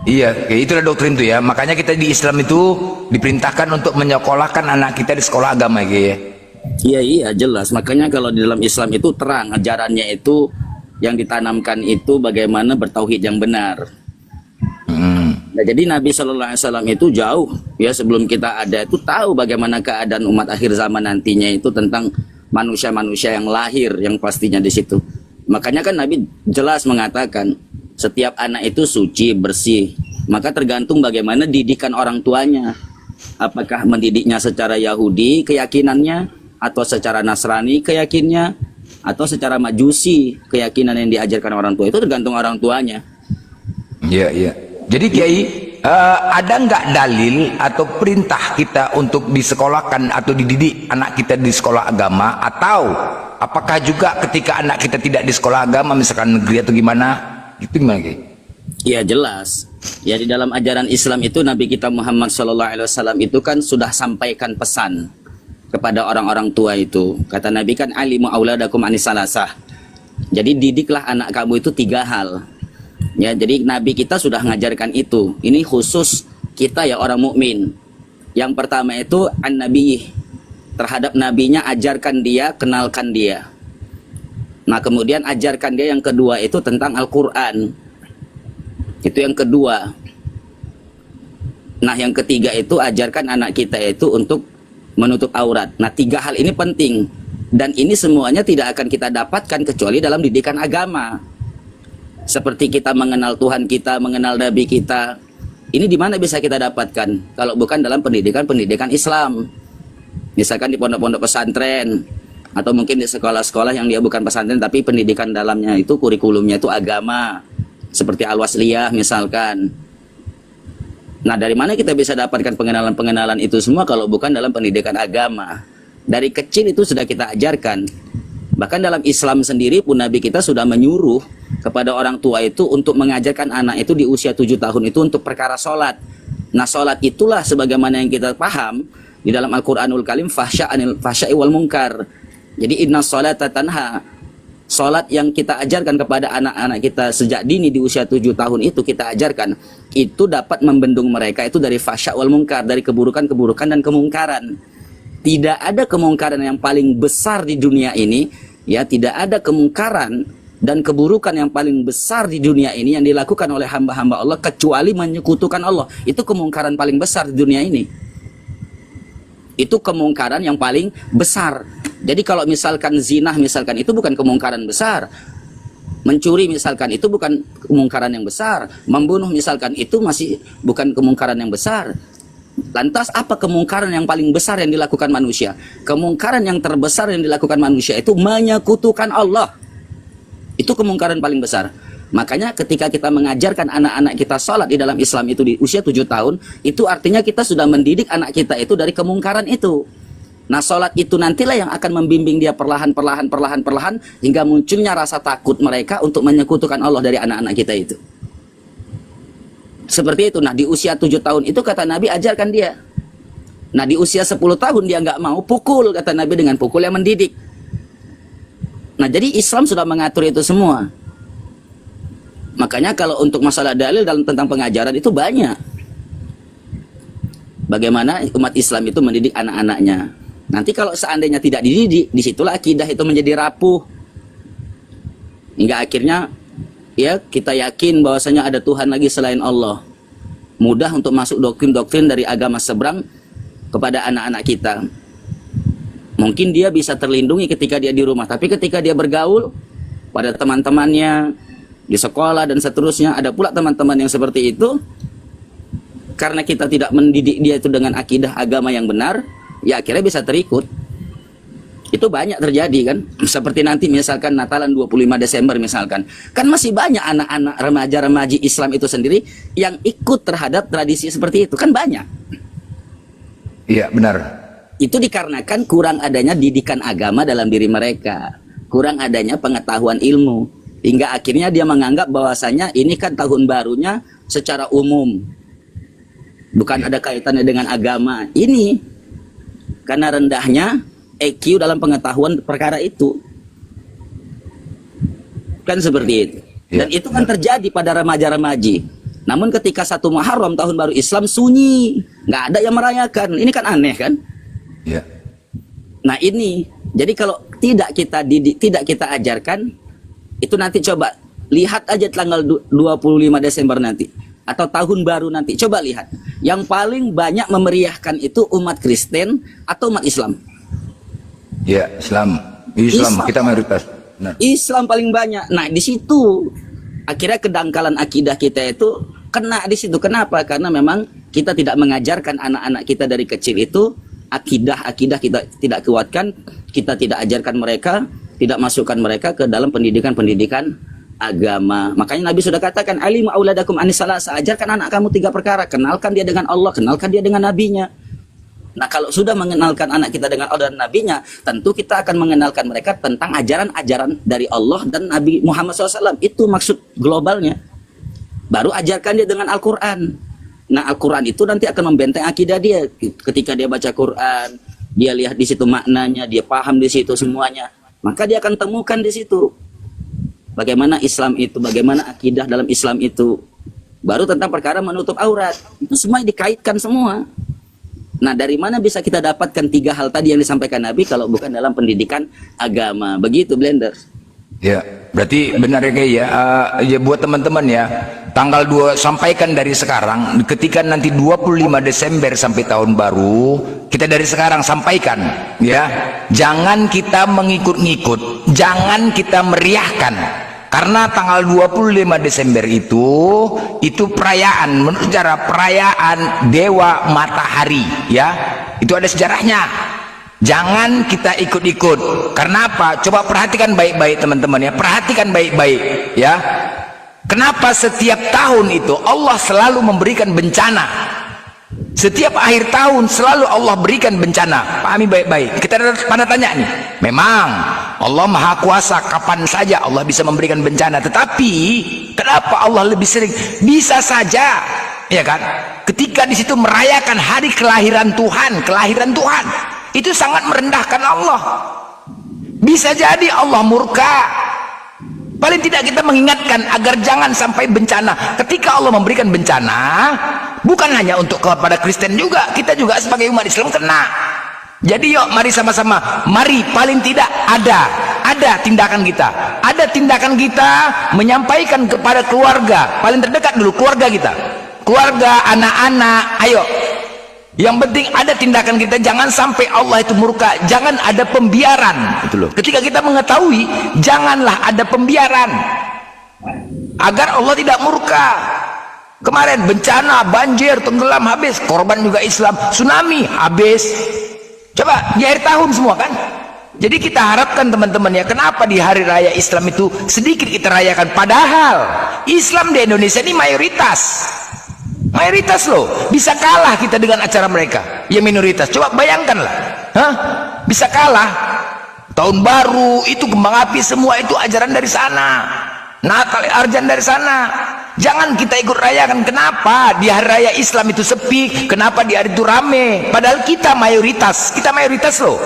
Iya, itulah doktrin itu ya. Makanya kita di Islam itu diperintahkan untuk menyekolahkan anak kita di sekolah agama ya. Iya, jelas. Makanya kalau di dalam Islam itu terang ajarannya itu, yang ditanamkan itu bagaimana bertauhid yang benar. Nah, jadi Nabi Shallallahu Alaihi Wasallam itu jauh ya sebelum kita ada itu tahu bagaimana keadaan umat akhir zaman nantinya itu tentang manusia-manusia yang lahir yang pastinya di situ. Makanya kan Nabi jelas mengatakan setiap anak itu suci, bersih. Maka tergantung bagaimana didikan orang tuanya. Apakah mendidiknya secara Yahudi keyakinannya, atau secara Nasrani keyakinannya, atau secara Majusi keyakinan yang diajarkan orang tua. Itu tergantung orang tuanya. Iya. Jadi Kiai, ada nggak dalil atau perintah kita untuk disekolahkan atau dididik anak kita di sekolah agama, atau apakah juga ketika anak kita tidak di sekolah agama, misalkan negeri atau gimana? Itu gimana, Kiai? Ya jelas. Ya di dalam ajaran Islam itu Nabi kita Muhammad SAW itu kan sudah sampaikan pesan kepada orang-orang tua itu. Kata Nabi kan alimu auladakum anisalasah. Jadi didiklah anak kamu itu 3 hal. Ya, jadi Nabi kita sudah mengajarkan itu. Ini khusus kita ya orang mukmin. Yang pertama itu an-nabi, terhadap nabinya ajarkan dia, kenalkan dia. Nah, kemudian ajarkan dia yang kedua itu tentang Al-Qur'an. Itu yang kedua. Nah, yang ketiga itu ajarkan anak kita itu untuk menutup aurat. Nah, 3 hal ini penting. Dan ini semuanya tidak akan kita dapatkan kecuali dalam didikan agama. Seperti kita mengenal Tuhan kita, mengenal Nabi kita. Ini di mana bisa kita dapatkan? Kalau bukan dalam pendidikan Islam. Misalkan di pondok-pondok pesantren, atau mungkin di sekolah-sekolah yang dia bukan pesantren tapi pendidikan dalamnya itu kurikulumnya itu agama. Seperti Al-Wasliyah misalkan. Nah, dari mana kita bisa dapatkan pengenalan-pengenalan itu semua kalau bukan dalam pendidikan agama? Dari kecil itu sudah kita ajarkan. Bahkan dalam Islam sendiri pun Nabi kita sudah menyuruh kepada orang tua itu untuk mengajarkan anak itu di usia 7 tahun itu untuk perkara sholat. Nah, sholat itulah sebagaimana yang kita paham di dalam Al-Quranul Karim, fahsya'i wal munkar. Jadi inna sholata tanha. Sholat yang kita ajarkan kepada anak-anak kita sejak dini di usia 7 tahun itu kita ajarkan, itu dapat membendung mereka itu dari fahsya' wal munkar, dari keburukan-keburukan dan kemungkaran. Tidak ada kemungkaran yang paling besar di dunia ini, ya, tidak ada kemungkaran dan keburukan yang paling besar di dunia ini yang dilakukan oleh hamba-hamba Allah kecuali menyekutukan Allah. Itu kemungkaran paling besar di dunia ini. Itu kemungkaran yang paling besar. Jadi kalau misalkan zina misalkan itu bukan kemungkaran besar. Mencuri misalkan itu bukan kemungkaran yang besar. Membunuh misalkan itu masih bukan kemungkaran yang besar. Lantas apa kemungkaran yang paling besar yang dilakukan manusia? Kemungkaran yang terbesar yang dilakukan manusia itu menyekutukan Allah. Itu kemungkaran paling besar. Makanya ketika kita mengajarkan anak-anak kita sholat di dalam Islam itu di usia 7 tahun, itu artinya kita sudah mendidik anak kita itu dari kemungkaran itu. Nah, sholat itu nantilah yang akan membimbing dia perlahan hingga munculnya rasa takut mereka untuk menyekutukan Allah dari anak-anak kita itu. Seperti itu. Nah, di usia 7 tahun itu kata Nabi ajarkan dia. Nah, di usia 10 tahun dia nggak mau, pukul, kata Nabi, dengan pukul yang mendidik. Nah, jadi Islam sudah mengatur itu semua. Makanya kalau untuk masalah dalil dalam tentang pengajaran itu banyak. Bagaimana umat Islam itu mendidik anak-anaknya. Nanti kalau seandainya tidak dididik, disitulah akidah itu menjadi rapuh. Hingga akhirnya ya kita yakin bahwasanya ada Tuhan lagi selain Allah. Mudah untuk masuk doktrin-doktrin dari agama seberang kepada anak-anak kita. Mungkin dia bisa terlindungi ketika dia di rumah, tapi ketika dia bergaul pada teman-temannya di sekolah dan seterusnya, ada pula teman-teman yang seperti itu. Karena kita tidak mendidik dia itu dengan akidah agama yang benar, ya akhirnya bisa terikut. Itu banyak terjadi kan. Seperti nanti misalkan Natalan 25 Desember misalkan, kan masih banyak anak-anak remaja-remaji Islam itu sendiri yang ikut terhadap tradisi seperti itu, kan banyak. Iya, benar. Itu dikarenakan kurang adanya didikan agama dalam diri mereka, kurang adanya pengetahuan ilmu, hingga akhirnya dia menganggap bahwasanya ini kan tahun barunya secara umum, bukan ada kaitannya dengan agama. Ini karena rendahnya EQ dalam pengetahuan perkara itu, kan seperti itu. Dan itu kan terjadi pada remaja-remaji. Namun ketika 1 Muharram tahun baru Islam sunyi, nggak ada yang merayakan. Ini kan aneh kan? Ya. Nah ini, jadi kalau tidak kita didik, tidak kita ajarkan, itu nanti coba lihat aja tanggal 25 Desember nanti, atau tahun baru nanti, coba lihat. Yang paling banyak memeriahkan itu umat Kristen atau umat Islam? Ya, Islam. Kita mayoritas. Benar. Islam paling banyak. Nah di situ akhirnya kedangkalan akidah kita itu kena di situ. Kenapa? Karena memang kita tidak mengajarkan anak-anak kita dari kecil itu akidah kita tidak kuatkan, kita tidak ajarkan mereka, tidak masukkan mereka ke dalam pendidikan agama. Makanya Nabi sudah katakan, alimu auladakum anisalah, ajarkan anak kamu 3 perkara, kenalkan dia dengan Allah, kenalkan dia dengan nabinya. Nah kalau sudah mengenalkan anak kita dengan Allah dan nabinya, tentu kita akan mengenalkan mereka tentang ajaran-ajaran dari Allah dan Nabi Muhammad SAW. Itu maksud globalnya. Baru ajarkan dia dengan Al-Quran. Nah Al-Quran itu nanti akan membenteng akidah dia. Ketika dia baca Quran, dia lihat di situ maknanya, dia paham di situ semuanya, maka dia akan temukan di situ bagaimana Islam itu, bagaimana akidah dalam Islam itu. Baru tentang perkara menutup aurat, itu semua dikaitkan semua. Nah dari mana bisa kita dapatkan 3 hal tadi yang disampaikan Nabi kalau bukan dalam pendidikan agama? Begitu Blender. Ya, berarti benar ya Kiai ya. Ya buat teman-teman ya, tanggal 2 sampaikan dari sekarang, ketika nanti 25 Desember sampai tahun baru, kita dari sekarang sampaikan ya. Jangan kita mengikut-ngikut, jangan kita meriahkan. Karena tanggal 25 Desember itu perayaan, menurut sejarah perayaan Dewa Matahari ya. Itu ada sejarahnya. Jangan kita ikut-ikut. Karena apa? Coba perhatikan baik-baik teman-teman ya. Perhatikan baik-baik ya. Kenapa setiap tahun itu Allah selalu memberikan bencana? Setiap akhir tahun selalu Allah berikan bencana. Pahami baik-baik. Kita pada tanya nih. Memang Allah Maha Kuasa, kapan saja Allah bisa memberikan bencana. Tetapi kenapa Allah lebih sering? Bisa saja, ya kan? Ketika di situ merayakan hari kelahiran Tuhan, itu sangat merendahkan Allah. Bisa jadi Allah murka. Paling tidak kita mengingatkan agar jangan sampai bencana. Ketika Allah memberikan bencana, bukan hanya untuk kepada Kristen juga, kita juga sebagai umat Islam kena. Jadi yuk mari sama-sama, mari paling tidak ada tindakan kita menyampaikan kepada keluarga, paling terdekat dulu keluarga kita, keluarga, anak-anak, ayo. Yang penting ada tindakan kita, jangan sampai Allah itu murka, jangan ada pembiaran, gitu loh. Ketika kita mengetahui, janganlah ada pembiaran agar Allah tidak murka. Kemarin bencana, banjir, tenggelam, habis, korban juga Islam, tsunami, habis. Coba di akhir tahun semua kan. Jadi kita harapkan teman-teman ya, kenapa di hari raya Islam itu sedikit kita rayakan, padahal Islam di Indonesia ini mayoritas loh. Bisa kalah kita dengan acara mereka yang minoritas. Coba bayangkanlah, bisa kalah. Tahun baru itu kembang api, semua itu ajaran dari sana, Natal arjan dari sana. Jangan kita ikut rayakan. Kenapa di hari raya Islam itu sepi, kenapa di hari itu rame, padahal kita mayoritas loh.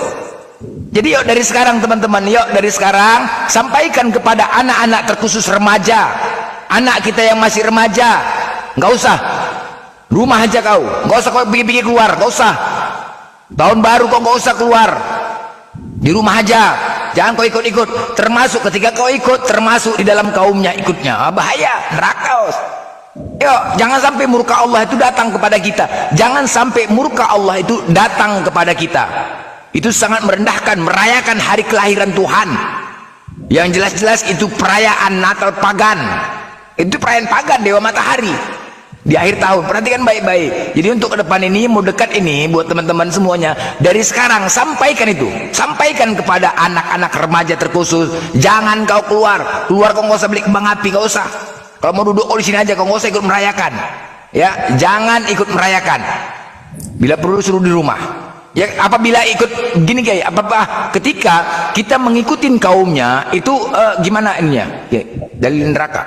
Jadi yuk dari sekarang teman-teman, yuk dari sekarang sampaikan kepada anak-anak, terkhusus remaja, anak kita yang masih remaja, nggak usah rumah aja kau, nggak usah kau pergi-pergi keluar, nggak usah. Tahun baru kau nggak usah keluar, di rumah aja, jangan kau ikut-ikut. Termasuk ketika kau ikut, termasuk di dalam kaumnya ikutnya, bahaya, neraka. Yuk, jangan sampai murka Allah itu datang kepada kita, jangan sampai murka Allah itu datang kepada kita. Itu sangat merendahkan, merayakan hari kelahiran Tuhan yang jelas-jelas itu perayaan Natal pagan, itu perayaan pagan, dewa matahari di akhir tahun. Perhatikan baik-baik. Jadi untuk ke depan ini, mau dekat ini, buat teman-teman semuanya, dari sekarang sampaikan itu, sampaikan kepada anak-anak remaja terkhusus, jangan kau keluar kau nggak usah beli kembang api, nggak usah. Kalau mau duduk di sini aja, kau nggak usah ikut merayakan, ya, jangan ikut merayakan. Bila perlu suruh di rumah. Ya, apabila ikut gini kayak apa, ketika kita mengikutin kaumnya itu gimana ininya, ya, dari neraka.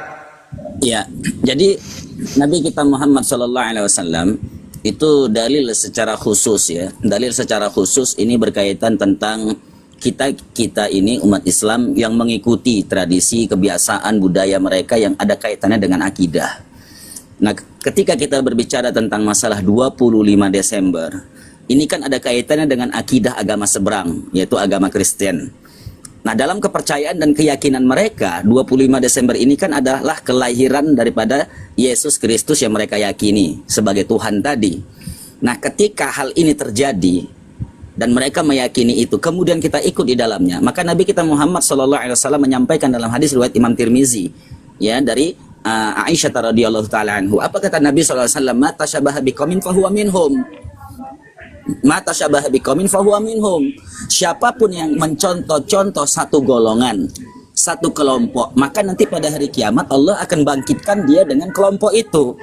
Ya, jadi Nabi kita Muhammad SAW itu dalil secara khusus ya. Dalil secara khusus ini berkaitan tentang kita ini umat Islam yang mengikuti tradisi, kebiasaan, budaya mereka yang ada kaitannya dengan akidah. Nah, ketika kita berbicara tentang masalah 25 Desember, ini kan ada kaitannya dengan akidah agama seberang, yaitu agama Kristen. Nah, dalam kepercayaan dan keyakinan mereka, 25 Desember ini kan adalah kelahiran daripada Yesus Kristus yang mereka yakini sebagai Tuhan tadi. Nah, ketika hal ini terjadi dan mereka meyakini itu, kemudian kita ikut di dalamnya, maka Nabi kita Muhammad SAW menyampaikan dalam hadis riwayat Imam Tirmizi, ya, dari Aisyah radhiyallahu taala anhu. Apa kata Nabi SAW? Ma tasyabaha biqaumin fahuwa minhum. Mata syabah biqaumin fahuwa minhum. Siapapun yang mencontoh-contoh satu golongan, satu kelompok, maka nanti pada hari kiamat Allah akan bangkitkan dia dengan kelompok itu.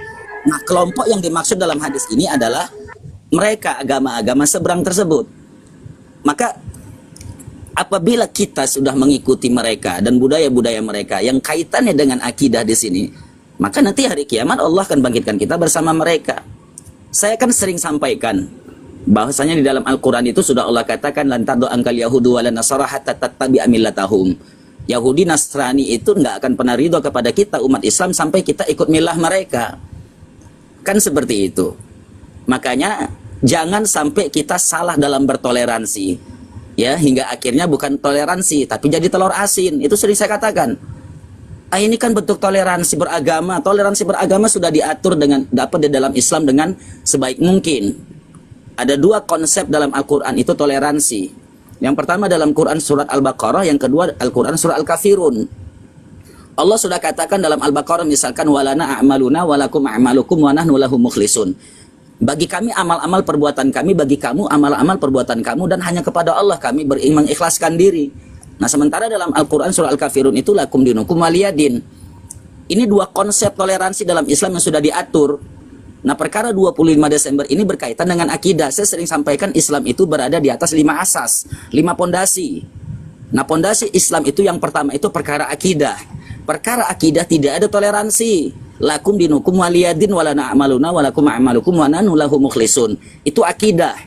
Nah, kelompok yang dimaksud dalam hadis ini adalah mereka agama-agama seberang tersebut. Maka apabila kita sudah mengikuti mereka dan budaya-budaya mereka yang kaitannya dengan akidah di sini, maka nanti hari kiamat Allah akan bangkitkan kita bersama mereka. Saya kan sering sampaikan bahwasanya di dalam Al-Quran itu sudah Allah katakan lan tadu angkal yahudu wala nasara hatta tattabi'a millatahum. Yahudi Nasrani itu nggak akan pernah ridho kepada kita umat Islam sampai kita ikut milah mereka. Kan seperti itu. Makanya jangan sampai kita salah dalam bertoleransi, ya, hingga akhirnya bukan toleransi tapi jadi telur asin. Itu sering saya katakan. Ini kan bentuk toleransi beragama. Toleransi beragama sudah diatur dengan dapat di dalam Islam dengan sebaik mungkin. Ada dua konsep dalam Al-Quran itu toleransi. Yang pertama dalam Quran surat Al-Baqarah, yang kedua Al-Quran surat Al-Kafirun. Allah sudah katakan dalam Al-Baqarah misalkan walana a'maluna walakum a'malukum wa nahnu lahu mukhlisun. Bagi kami amal-amal perbuatan kami, bagi kamu amal-amal perbuatan kamu, dan hanya kepada Allah kami mengikhlaskan diri. Nah, sementara dalam Al-Quran surah Al-Kafirun itu lakum dinukum waliyadin. Ini dua konsep toleransi dalam Islam yang sudah diatur. Nah, perkara 25 Desember ini berkaitan dengan akidah. Saya sering sampaikan Islam itu berada di atas 5 asas, 5 pondasi. Nah, pondasi Islam itu yang pertama itu perkara akidah. Perkara akidah tidak ada toleransi. Lakum dinukum waliyadin walana a'maluna walakum a'malukum wa nahnu lahu mukhlisun. Itu akidah.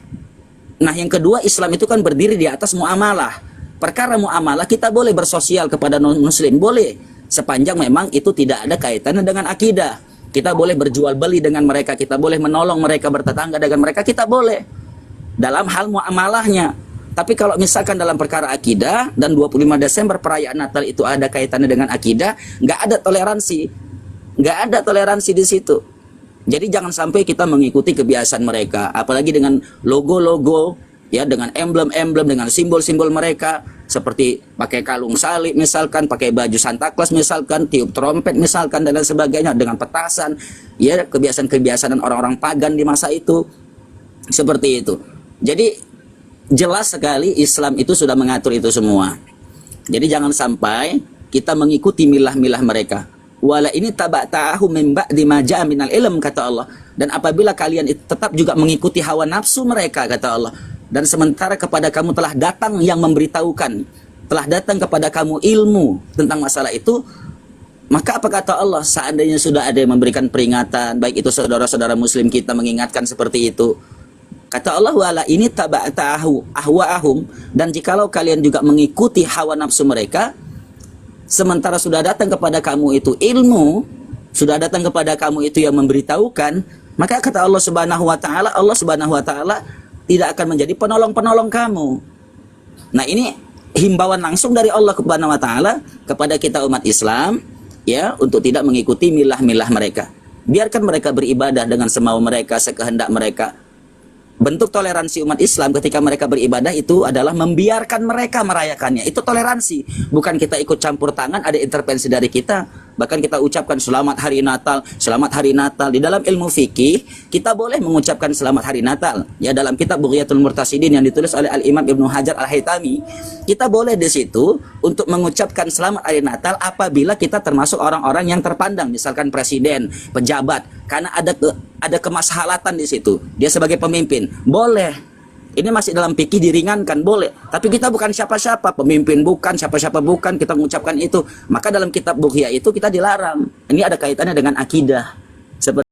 Nah, yang kedua, Islam itu kan berdiri di atas muamalah. Perkara muamalah kita boleh bersosial kepada non-muslim, boleh. Sepanjang memang itu tidak ada kaitannya dengan akidah. Kita boleh berjual beli dengan mereka, kita boleh menolong mereka, bertetangga dengan mereka, kita boleh. dalam hal muamalahnya. Tapi kalau misalkan dalam perkara akidah dan 25 Desember perayaan Natal itu ada kaitannya dengan akidah, nggak ada toleransi. Nggak ada toleransi di situ. Jadi jangan sampai kita mengikuti kebiasaan mereka, apalagi dengan logo-logo, ya, dengan emblem-emblem, dengan simbol-simbol mereka, seperti pakai kalung salib misalkan, pakai baju Santa Claus misalkan, tiup trompet misalkan, dan lain sebagainya, dengan petasan, ya, kebiasaan-kebiasaan orang-orang pagan di masa itu, seperti itu. Jadi jelas sekali Islam itu sudah mengatur itu semua. Jadi jangan sampai kita mengikuti milah-milah mereka. Wala ini taba'ta'ahu min ba'di ma ja'a minal ilm, kata Allah. Dan apabila kalian itu tetap juga mengikuti hawa nafsu mereka, kata Allah. Dan sementara kepada kamu telah datang yang memberitahukan, telah datang kepada kamu ilmu tentang masalah itu, maka apa kata Allah? Seandainya sudah ada yang memberikan peringatan, baik itu saudara-saudara muslim kita mengingatkan seperti itu, kata Allah, wala ini taba'ta'ahu ahwa'ahum, dan jikalau kalian juga mengikuti hawa nafsu mereka, sementara sudah datang kepada kamu itu ilmu, sudah datang kepada kamu itu yang memberitahukan, maka kata Allah Subhanahu wa taala, Allah Subhanahu wa taala tidak akan menjadi penolong-penolong kamu. Nah, ini himbauan langsung dari Allah Subhanahu wa taala kepada kita umat Islam, ya, untuk tidak mengikuti milah-milah mereka. Biarkan mereka beribadah dengan semau mereka, sekehendak mereka. Bentuk toleransi umat Islam ketika mereka beribadah itu adalah membiarkan mereka merayakannya. Itu toleransi. Bukan kita ikut campur tangan, ada intervensi dari kita. Bahkan kita ucapkan selamat hari Natal, selamat hari Natal. Di dalam ilmu fikih, kita boleh mengucapkan selamat hari Natal. Ya, dalam kitab Bughyatul Murtasidin yang ditulis oleh Al-Imam Ibnu Hajar Al-Haytami, kita boleh di situ untuk mengucapkan selamat hari Natal apabila kita termasuk orang-orang yang terpandang, misalkan presiden, pejabat, karena ada kemaslahatan di situ. Dia sebagai pemimpin, boleh. Ini masih dalam fikih diringankan, boleh. Tapi kita bukan siapa-siapa, pemimpin bukan, siapa-siapa bukan, kita mengucapkan itu. Maka dalam kitab Bughya itu kita dilarang. Ini ada kaitannya dengan akidah. Seperti